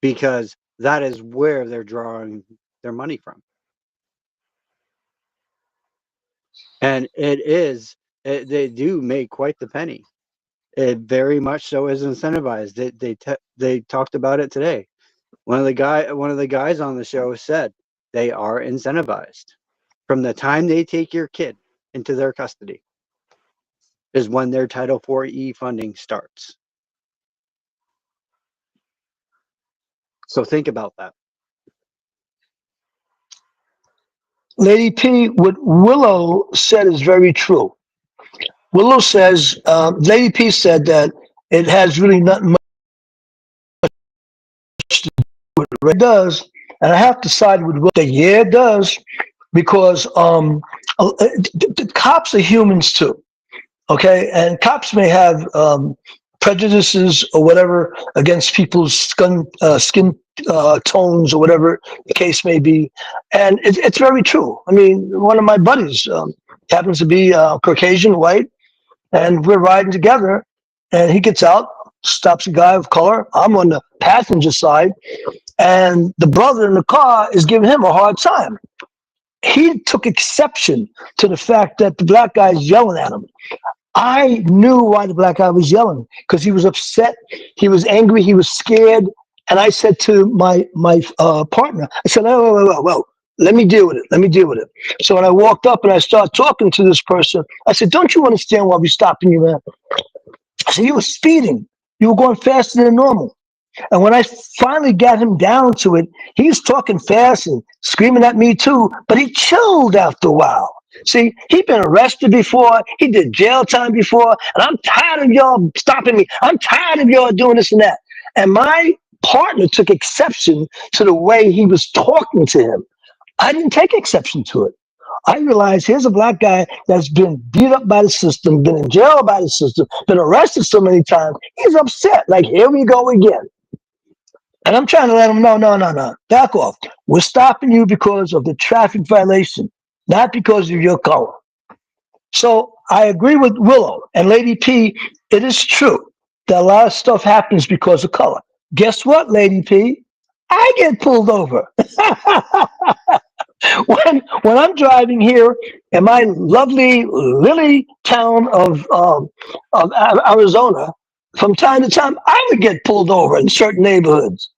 because that is where they're drawing their money from. And they do make quite the penny. It very much so is incentivized. They talked about it today. One of the guys on the show said they are incentivized from the time they take your kid into their custody is when their Title 4E funding starts. So think about that. Lady P, what Willow said is very true. Willow says, Lady P said that it has really nothing much to do with it. It does, and I have to side with Willow. Yeah, it does, because the cops are humans too. Okay, and cops may have prejudices or whatever against people's skin tones or whatever the case may be, and it's very true. I mean, one of my buddies happens to be Caucasian, white, and we're riding together, and he gets out, stops a guy of color. I'm on the passenger side, and the brother in the car is giving him a hard time. He took exception to the fact that the black guy is yelling at him. I knew why the black guy was yelling, because he was upset, he was angry, he was scared. And I said to my partner, I said, well, let me deal with it. Let me deal with it. So when I walked up and I started talking to this person, I said, don't you understand why we're stopping you, man? I said, you were speeding. You were going faster than normal. And when I finally got him down to it, he was talking fast and screaming at me too, but he chilled after a while. See, he'd been arrested before, he did jail time before, and I'm tired of y'all stopping me. I'm tired of y'all doing this and that. And my partner took exception to the way he was talking to him. I didn't take exception to it. I realized here's a black guy that's been beat up by the system, been in jail by the system, been arrested so many times. He's upset. Like, here we go again. And I'm trying to let him know, no, back off. We're stopping you because of the traffic violation, not because of your color. So I agree with Willow and Lady P. It is true that a lot of stuff happens because of color. Guess what, Lady P? I get pulled over. when I'm driving here in my lovely Lily town of Arizona, from time to time, I would get pulled over in certain neighborhoods.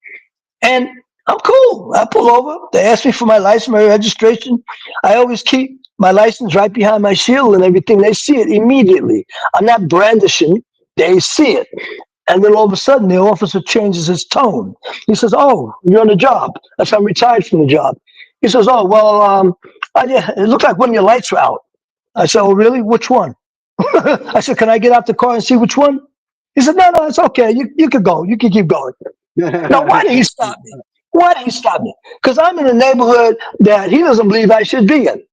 And I'm cool. I pull over. They ask me for my license, my registration. I always keep my license right behind my shield and everything. They see it immediately. I'm not brandishing. They see it. And then all of a sudden, the officer changes his tone. He says, "Oh, you're on the job." That's I'm retired from the job. He says, "Oh, well, it looked like one of your lights were out." I said, "Oh, really? Which one?" I said, "Can I get out the car and see which one?" He said, "No, it's okay. You could go. You can keep going." Now, why did he stop me? Why did he stop me? Because I'm in a neighborhood that he doesn't believe I should be in.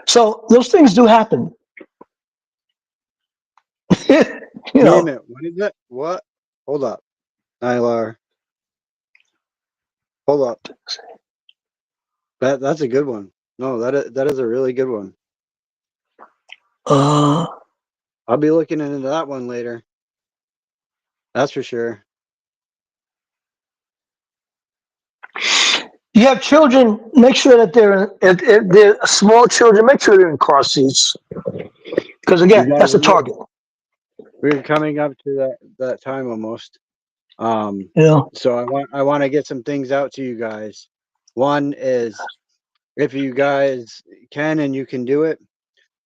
So those things do happen. you Wait a know. minute. What is it? What? Hold up. Nylar. Hold up. That's a good one. No, that is a really good one. I'll be looking into that one later. That's for sure. You have children, make sure that if they're small children, make sure they're in car seats. Because You again, guys, that's a target. we're coming up to that time almost. You know. So I want to get some things out to you guys. One is, if you guys can and you can do it,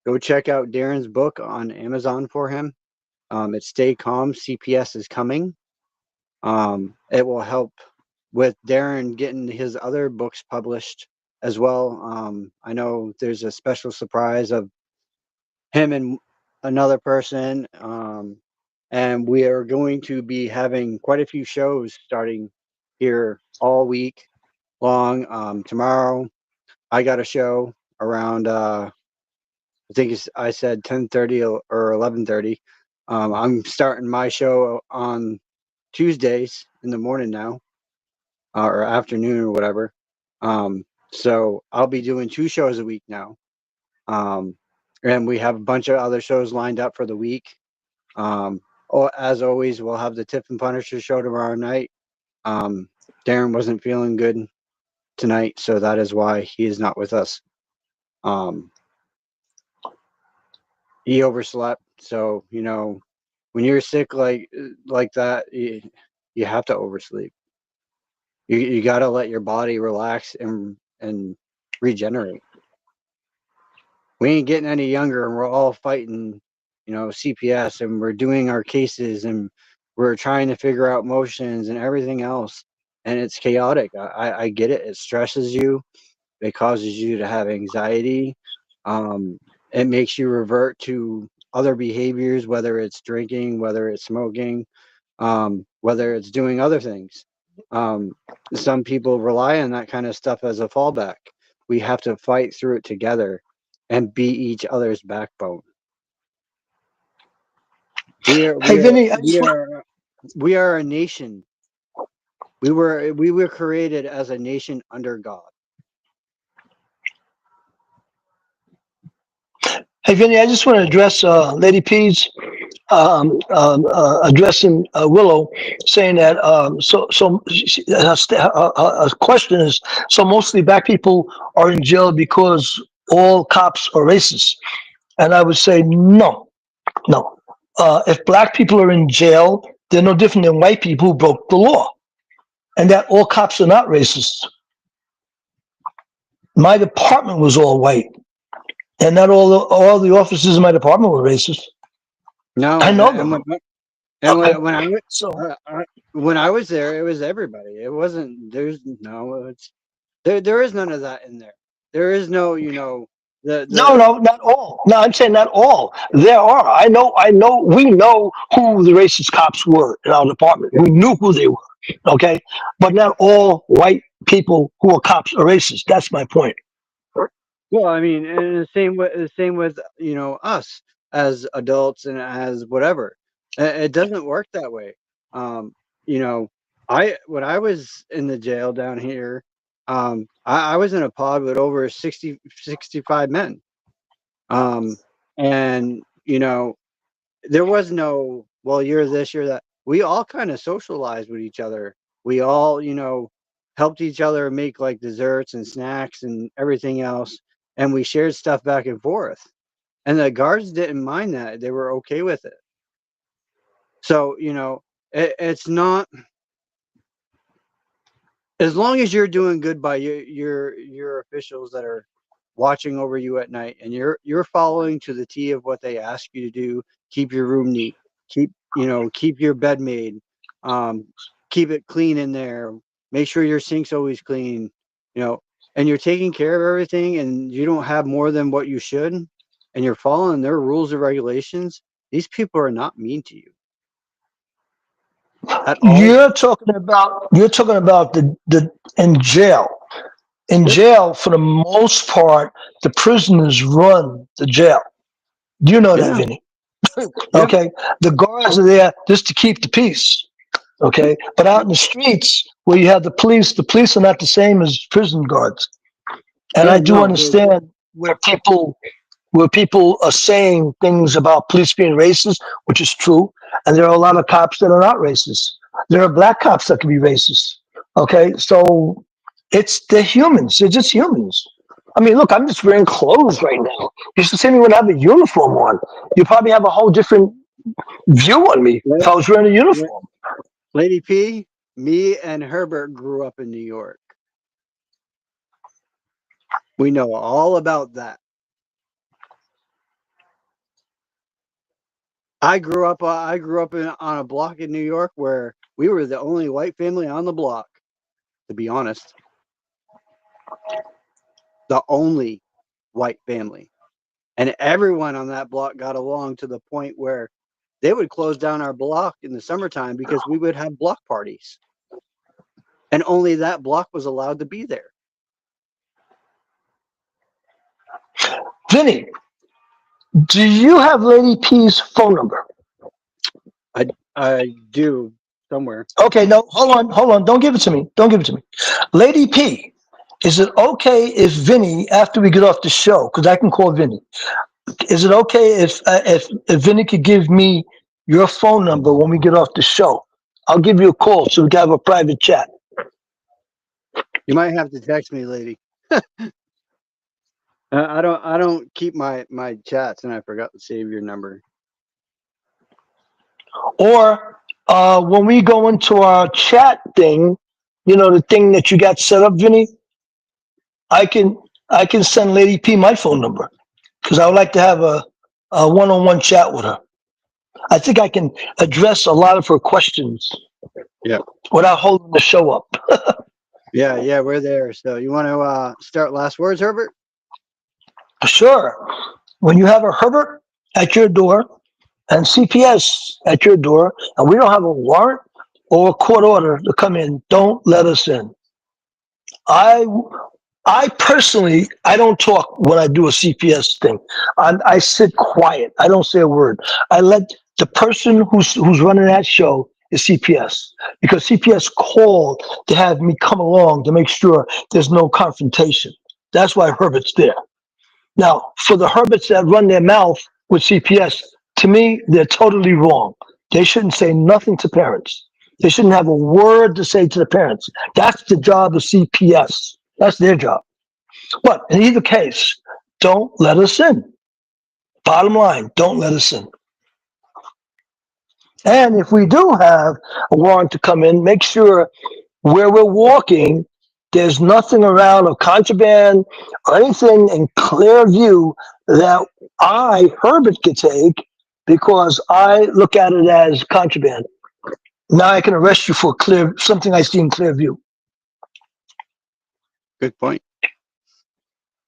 go check out Darren's book on Amazon for him. It's Stay Calm, CPS is Coming. It will help with Darren getting his other books published as well. I know there's a special surprise of him and another person. And we are going to be having quite a few shows starting here all week long. Tomorrow, I got a show around, I think I said 10:30 or 11:30. I'm starting my show on Tuesdays in the morning now, or afternoon or whatever. So I'll be doing 2 shows a week now. And we have a bunch of other shows lined up for the week. As always, we'll have the Tip and Punisher show tomorrow night. Darren wasn't feeling good tonight, so that is why he is not with us. He overslept, so when you're sick like that, you have to oversleep. You got to let your body relax and regenerate. We ain't getting any younger, and we're all fighting, CPS, and we're doing our cases, and we're trying to figure out motions and everything else, and it's chaotic. I get it. It stresses you. It causes you to have anxiety. It makes you revert to other behaviors, whether it's drinking, whether it's smoking, whether it's doing other things. Some people rely on that kind of stuff as a fallback. We have to fight through it together and be each other's backbone. We are Hey, Vinny, we are a nation. We were created as a nation under God. Hey, Vinny, I just want to address Lady P's addressing Willow, saying that her question is, so mostly black people are in jail because all cops are racist. And I would say no. If black people are in jail, they're no different than white people who broke the law. And that all cops are not racist. My department was all white. And not all the officers in my department were racist. No, I know and them. when when So when I was there, it was everybody. It wasn't. There's no. It's there is none of that in there. There is no. no, The no, not all. No, I'm saying not all. There are. I know. We know who the racist cops were in our department. We knew who they were. Okay, but not all white people who are cops are racist. That's my point. well, I mean, and the same with us as adults and as whatever. It doesn't work that way. Um, you know, I when I was in the jail down here, I was in a pod with over 65 men. Um, and there was no, well, you're this, you're that. We all kind of socialized with each other. We all, helped each other make like desserts and snacks and everything else. And we shared stuff back and forth. And the guards didn't mind that. They were okay with it. So, it's not, as long as you're doing good by your officials that are watching over you at night, and you're following to the T of what they ask you to do. Keep your room neat, keep your bed made, um keep it clean in there, make sure your sink's always clean, you know and you're taking care of everything, and you don't have more than what you should, and you're following their rules and regulations. These people are not mean to you at all. You're talking about the in jail. In Yep. jail, for the most part, the prisoners run the jail. Do you know that, Yeah. Vinny? Yep. Okay, the guards are there just to keep the peace. Okay, but out in the streets where you have the police are not the same as prison guards. And I Yeah, do no, understand where people are saying things about police being racist, which is true, and there are a lot of cops that are not racist. There are black cops that can be racist. Okay, so they're humans. They're just humans. I mean, look, I'm just wearing clothes right now. You should see me when I have a uniform on. You probably have a whole different view on me if La- I was wearing a la- uniform. Lady P, me and Herbert grew up in New York. We know all about that. On a block in New York where we were the only white family on the block, to be honest. The only white family. And everyone on that block got along to the point where they would close down our block in the summertime because we would have block parties. And only that block was allowed to be there. Vinny, do you have Lady P's phone number? I do somewhere. Okay, no, hold on. Don't give it to me. Don't give it to me. Lady P, is it okay if Vinny, after we get off the show, because I can call Vinny, is it okay if Vinny could give me your phone number when we get off the show? I'll give you a call so we can have a private chat. You might have to text me, lady. I don't keep my chats, and I forgot to save your number. Or when we go into our chat thing, the thing that you got set up, Vinny, I can I can send Lady P my phone number because I would like to have a one-on-one chat with her. I think I can address a lot of her questions Yeah. without holding the show up. Yeah, we're there. So you want to start last words, Herbert? Sure. When you have a Herbert at your door and CPS at your door, and we don't have a warrant or a court order to come in, don't let us in. I I personally, I don't talk when I do a CPS thing. I sit quiet. I don't say a word. I let the person who's running that show is CPS because CPS called to have me come along to make sure there's no confrontation. That's why Herbert's there. Now, for the Herberts that run their mouth with CPS, to me, they're totally wrong. They shouldn't say nothing to parents. They shouldn't have a word to say to the parents. That's the job of CPS. That's their job. But in either case, don't let us in. Bottom line, don't let us in. And if we do have a warrant to come in, make sure where we're walking, there's nothing around of contraband or anything in clear view that Herbert, could take because I look at it as contraband. Now I can arrest you for something I see in clear view. Good point.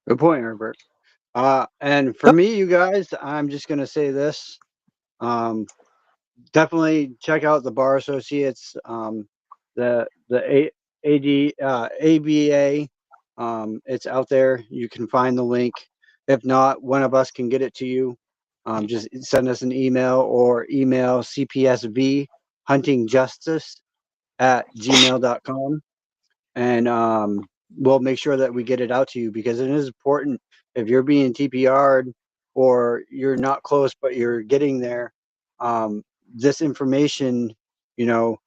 Good point, Herbert. And for Yep. me, you guys, I'm just going to say this. Definitely check out the Bar Associates, the ABA. It's out there. You can find the link. If not, one of us can get it to you. Just send us an email or email CPSV huntingjustice@gmail.com, and we'll make sure that we get it out to you, because it is important. If you're being TPR'd or you're not close but you're getting there, this information, to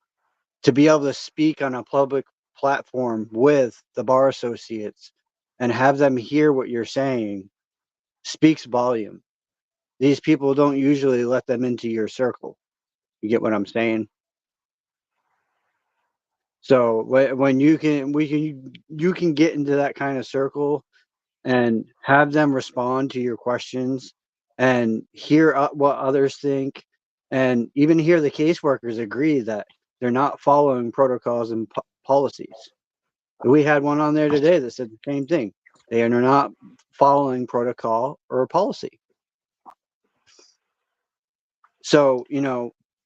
be able to speak on a public platform with the Bar Associates and have them hear what you're saying speaks volume. These people don't usually let them into your circle. You get what I'm saying? So when you can get into that kind of circle and have them respond to your questions and hear what others think, and even hear the caseworkers agree that they're not following protocols and policies. We had one on there today that said the same thing. They are not following protocol or policy. So,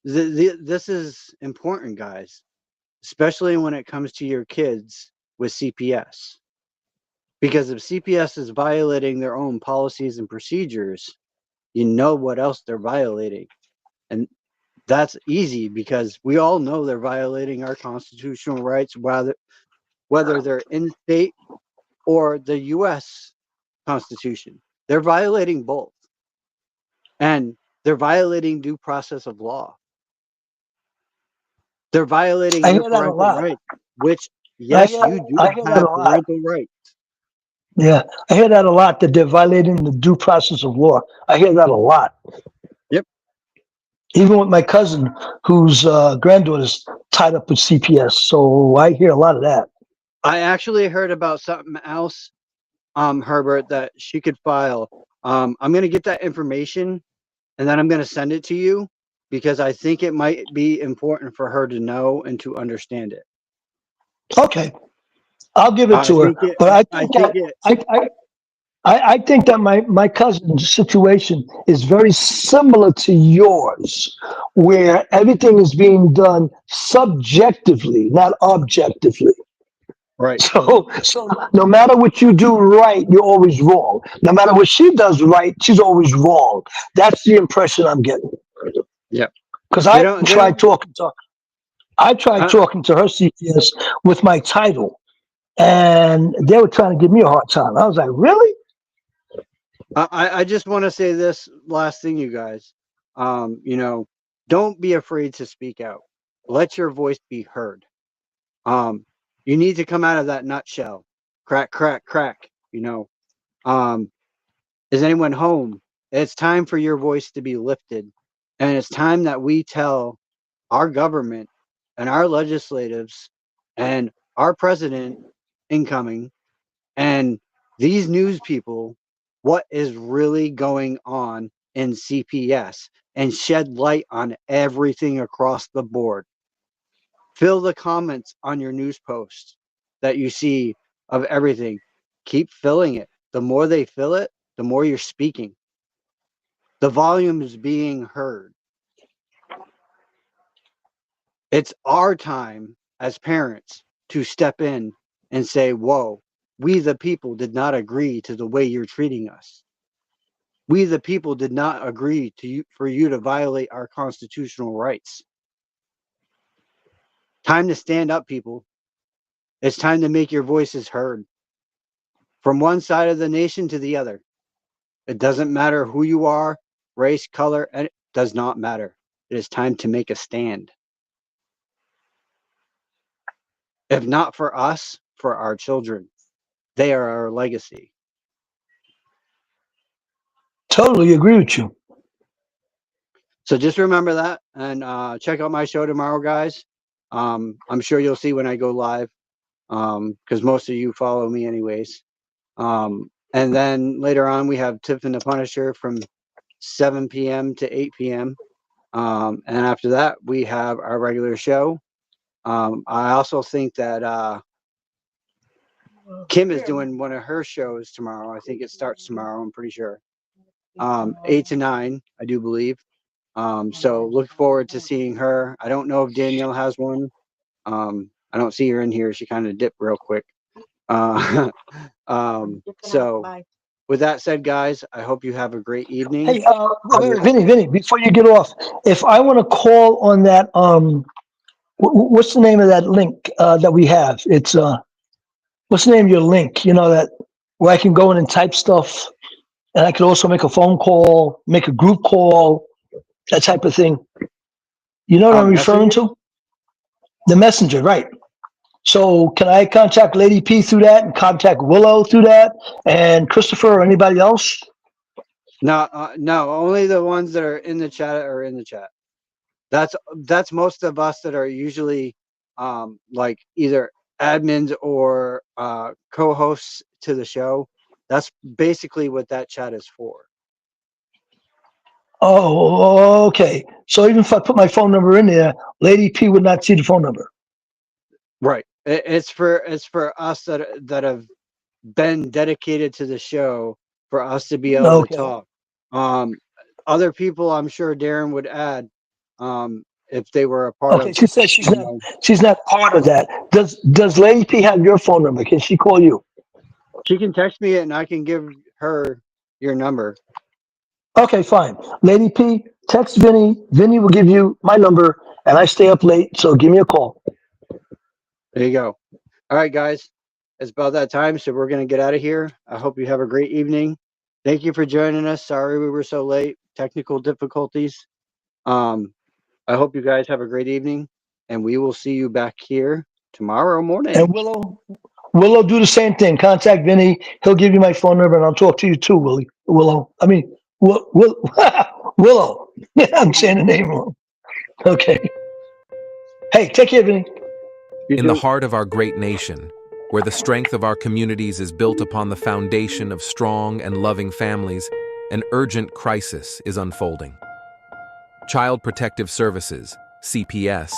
this is important, guys, especially when it comes to your kids with CPS. Because if CPS is violating their own policies and procedures, you know what else they're violating. And that's easy, because we all know they're violating our constitutional rights, whether they're in state or the U.S. Constitution. They're violating both. And they're violating due process of law. They're violating I your hear that a parental lot. rights, which, yes, you do I hear that have a lot. parental rights. Yeah, I hear that a lot, that they're violating the due process of law. I hear that a lot. Yep. Even with my cousin, whose granddaughter's tied up with CPS. So I hear a lot of that. I actually heard about something else, Herbert, that she could file. I'm going to get that information, and then I'm going to send it to you, because I think it might be important for her to know and to understand it. Okay, I'll give it to her. But I think that my cousin's situation is very similar to yours, where everything is being done subjectively, not objectively. Right. So no matter what you do right, you're always wrong. No matter what she does right, she's always wrong. That's the impression I'm getting. Yep. Because They don't. I tried Uh, talking to her CPS with my title, and they were trying to give me a hard time. I was like, really? I just want to say this last thing, you guys. Don't be afraid to speak out. Let your voice be heard. You need to come out of that nutshell. Crack, crack, crack. Is anyone home? It's time for your voice to be lifted. And it's time that we tell our government and our legislatives and our president incoming and these news people what is really going on in CPS, and shed light on everything across the board. Fill the comments on your news posts that you see of everything. Keep filling it. The more they fill it, the more you're speaking. The volume is being heard. It's our time as parents to step in and say, whoa, we the people did not agree to the way you're treating us. We the people did not agree for you to violate our constitutional rights. Time to stand up, people. It's time to make your voices heard. From one side of the nation to the other. It doesn't matter who you are, race, color, and it does not matter. It is time to make a stand. If not for us, for our children. They are our legacy. Totally agree with you. So just remember that, and check out my show tomorrow, guys. I'm sure you'll see when I go live, because most of you follow me anyways. And then later on, we have Tiff and the Punisher from 7 p.m. to 8 p.m. And after that, we have our regular show. I also think that Kim is doing one of her shows tomorrow. I think it starts tomorrow. I'm pretty sure. 8 to 9, I do believe. So look forward to seeing her. I don't know if Danielle has one. I don't see her in here. She kind of dipped real quick. So with that said, guys, I hope you have a great evening. Hey, Vinny, before you get off, if I want to call on that, what's the name of that link that we have? It's what's the name of your link? You know, that where I can go in and type stuff, and I could also make a phone call, make a group call, that type of thing. You know what I'm referring to? The messenger, right? So can I contact Lady P through that, and contact Willow through that, and Christopher or anybody else? No, no, only the ones that are in the chat are in the chat. That's most of us that are usually like either admins or co-hosts to the show. That's basically what that chat is for. Oh, okay. So even if I put my phone number in there, Lady P would not see the phone number. Right. It's for us that have been dedicated to the show for us to be able to talk. Other people, I'm sure Darren would add, if they were a part of. Okay, she says she's not part of that. Does Lady P have your phone number? Can she call you? She can text me it, and I can give her your number. Okay, fine. Lady P, text Vinny. Vinny will give you my number, and I stay up late, so give me a call. There you go. All right, guys. It's about that time, so we're going to get out of here. I hope you have a great evening. Thank you for joining us. Sorry we were so late. Technical difficulties. I hope you guys have a great evening, and we will see you back here tomorrow morning. And Willow, do the same thing. Contact Vinny. He'll give you my phone number, and I'll talk to you too, Willow. I mean, Willow. Yeah, I'm saying the name wrong. Okay. Hey, take care, Vinny. In the heart of our great nation, where the strength of our communities is built upon the foundation of strong and loving families, an urgent crisis is unfolding. Child Protective Services, CPS,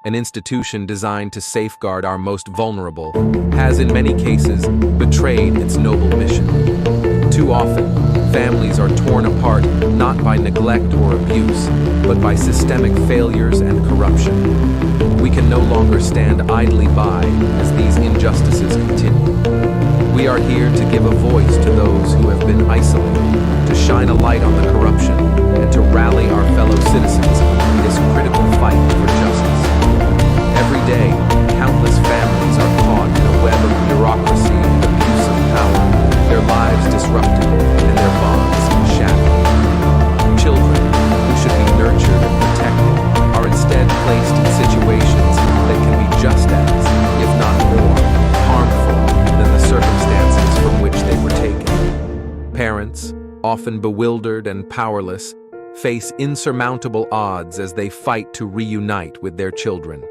an institution designed to safeguard our most vulnerable, has in many cases betrayed its noble mission. Too often, families are torn apart not by neglect or abuse, but by systemic failures and corruption. We can no longer stand idly by as these injustices continue. We are here to give a voice to those who have been isolated, to shine a light on the corruption, and to rally our fellow citizens in this critical fight for justice. Every day, countless families are caught in a web of bureaucracy and abuse of power, their lives disrupted and their bonds shattered. Children, who should be nurtured and protected, are instead placed in situations that can be just as, if not more, harmful than the circumstances from which they were taken. Parents, often bewildered and powerless, face insurmountable odds as they fight to reunite with their children.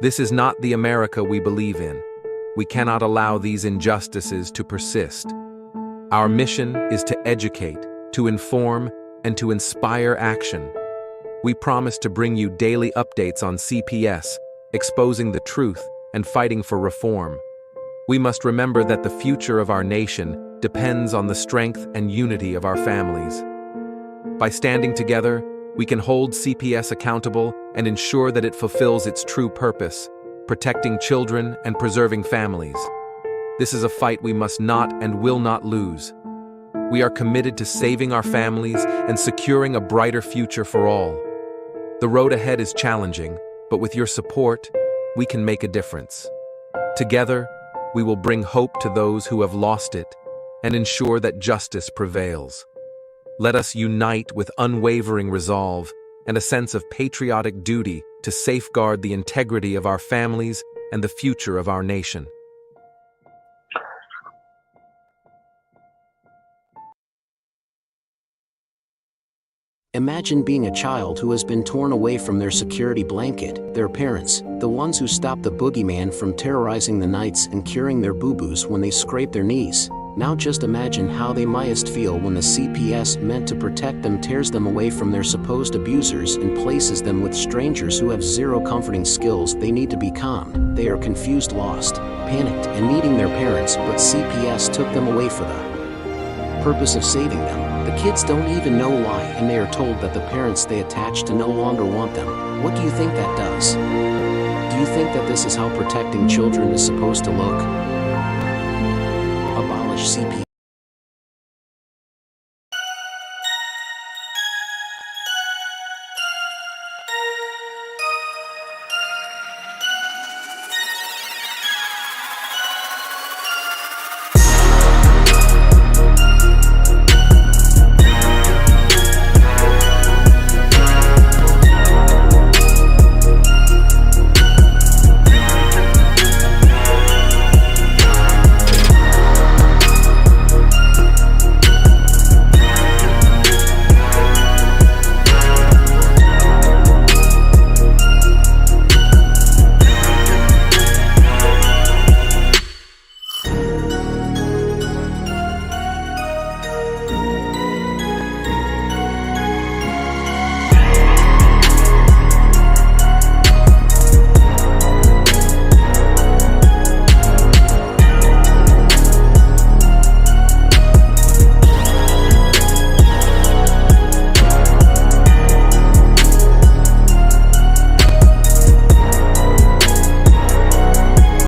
This is not the America we believe in. We cannot allow these injustices to persist. Our mission is to educate, to inform, and to inspire action. We promise to bring you daily updates on CPS, exposing the truth and fighting for reform. We must remember that the future of our nation depends on the strength and unity of our families. By standing together, we can hold CPS accountable and ensure that it fulfills its true purpose, protecting children and preserving families. This is a fight we must not and will not lose. We are committed to saving our families and securing a brighter future for all. The road ahead is challenging, but with your support, we can make a difference. Together, we will bring hope to those who have lost it and ensure that justice prevails. Let us unite with unwavering resolve and a sense of patriotic duty to safeguard the integrity of our families and the future of our nation. Imagine being a child who has been torn away from their security blanket, their parents, the ones who stop the boogeyman from terrorizing the nights and curing their boo-boos when they scrape their knees. Now just imagine how they mightst feel when the CPS meant to protect them tears them away from their supposed abusers and places them with strangers who have zero comforting skills. They need to be calm. They are confused, lost, panicked, and needing their parents, but CPS took them away for the purpose of saving them. The kids don't even know why, and they are told that the parents they attach to no longer want them. What do you think that does? Do you think that this is how protecting children is supposed to look? Abolish CPS.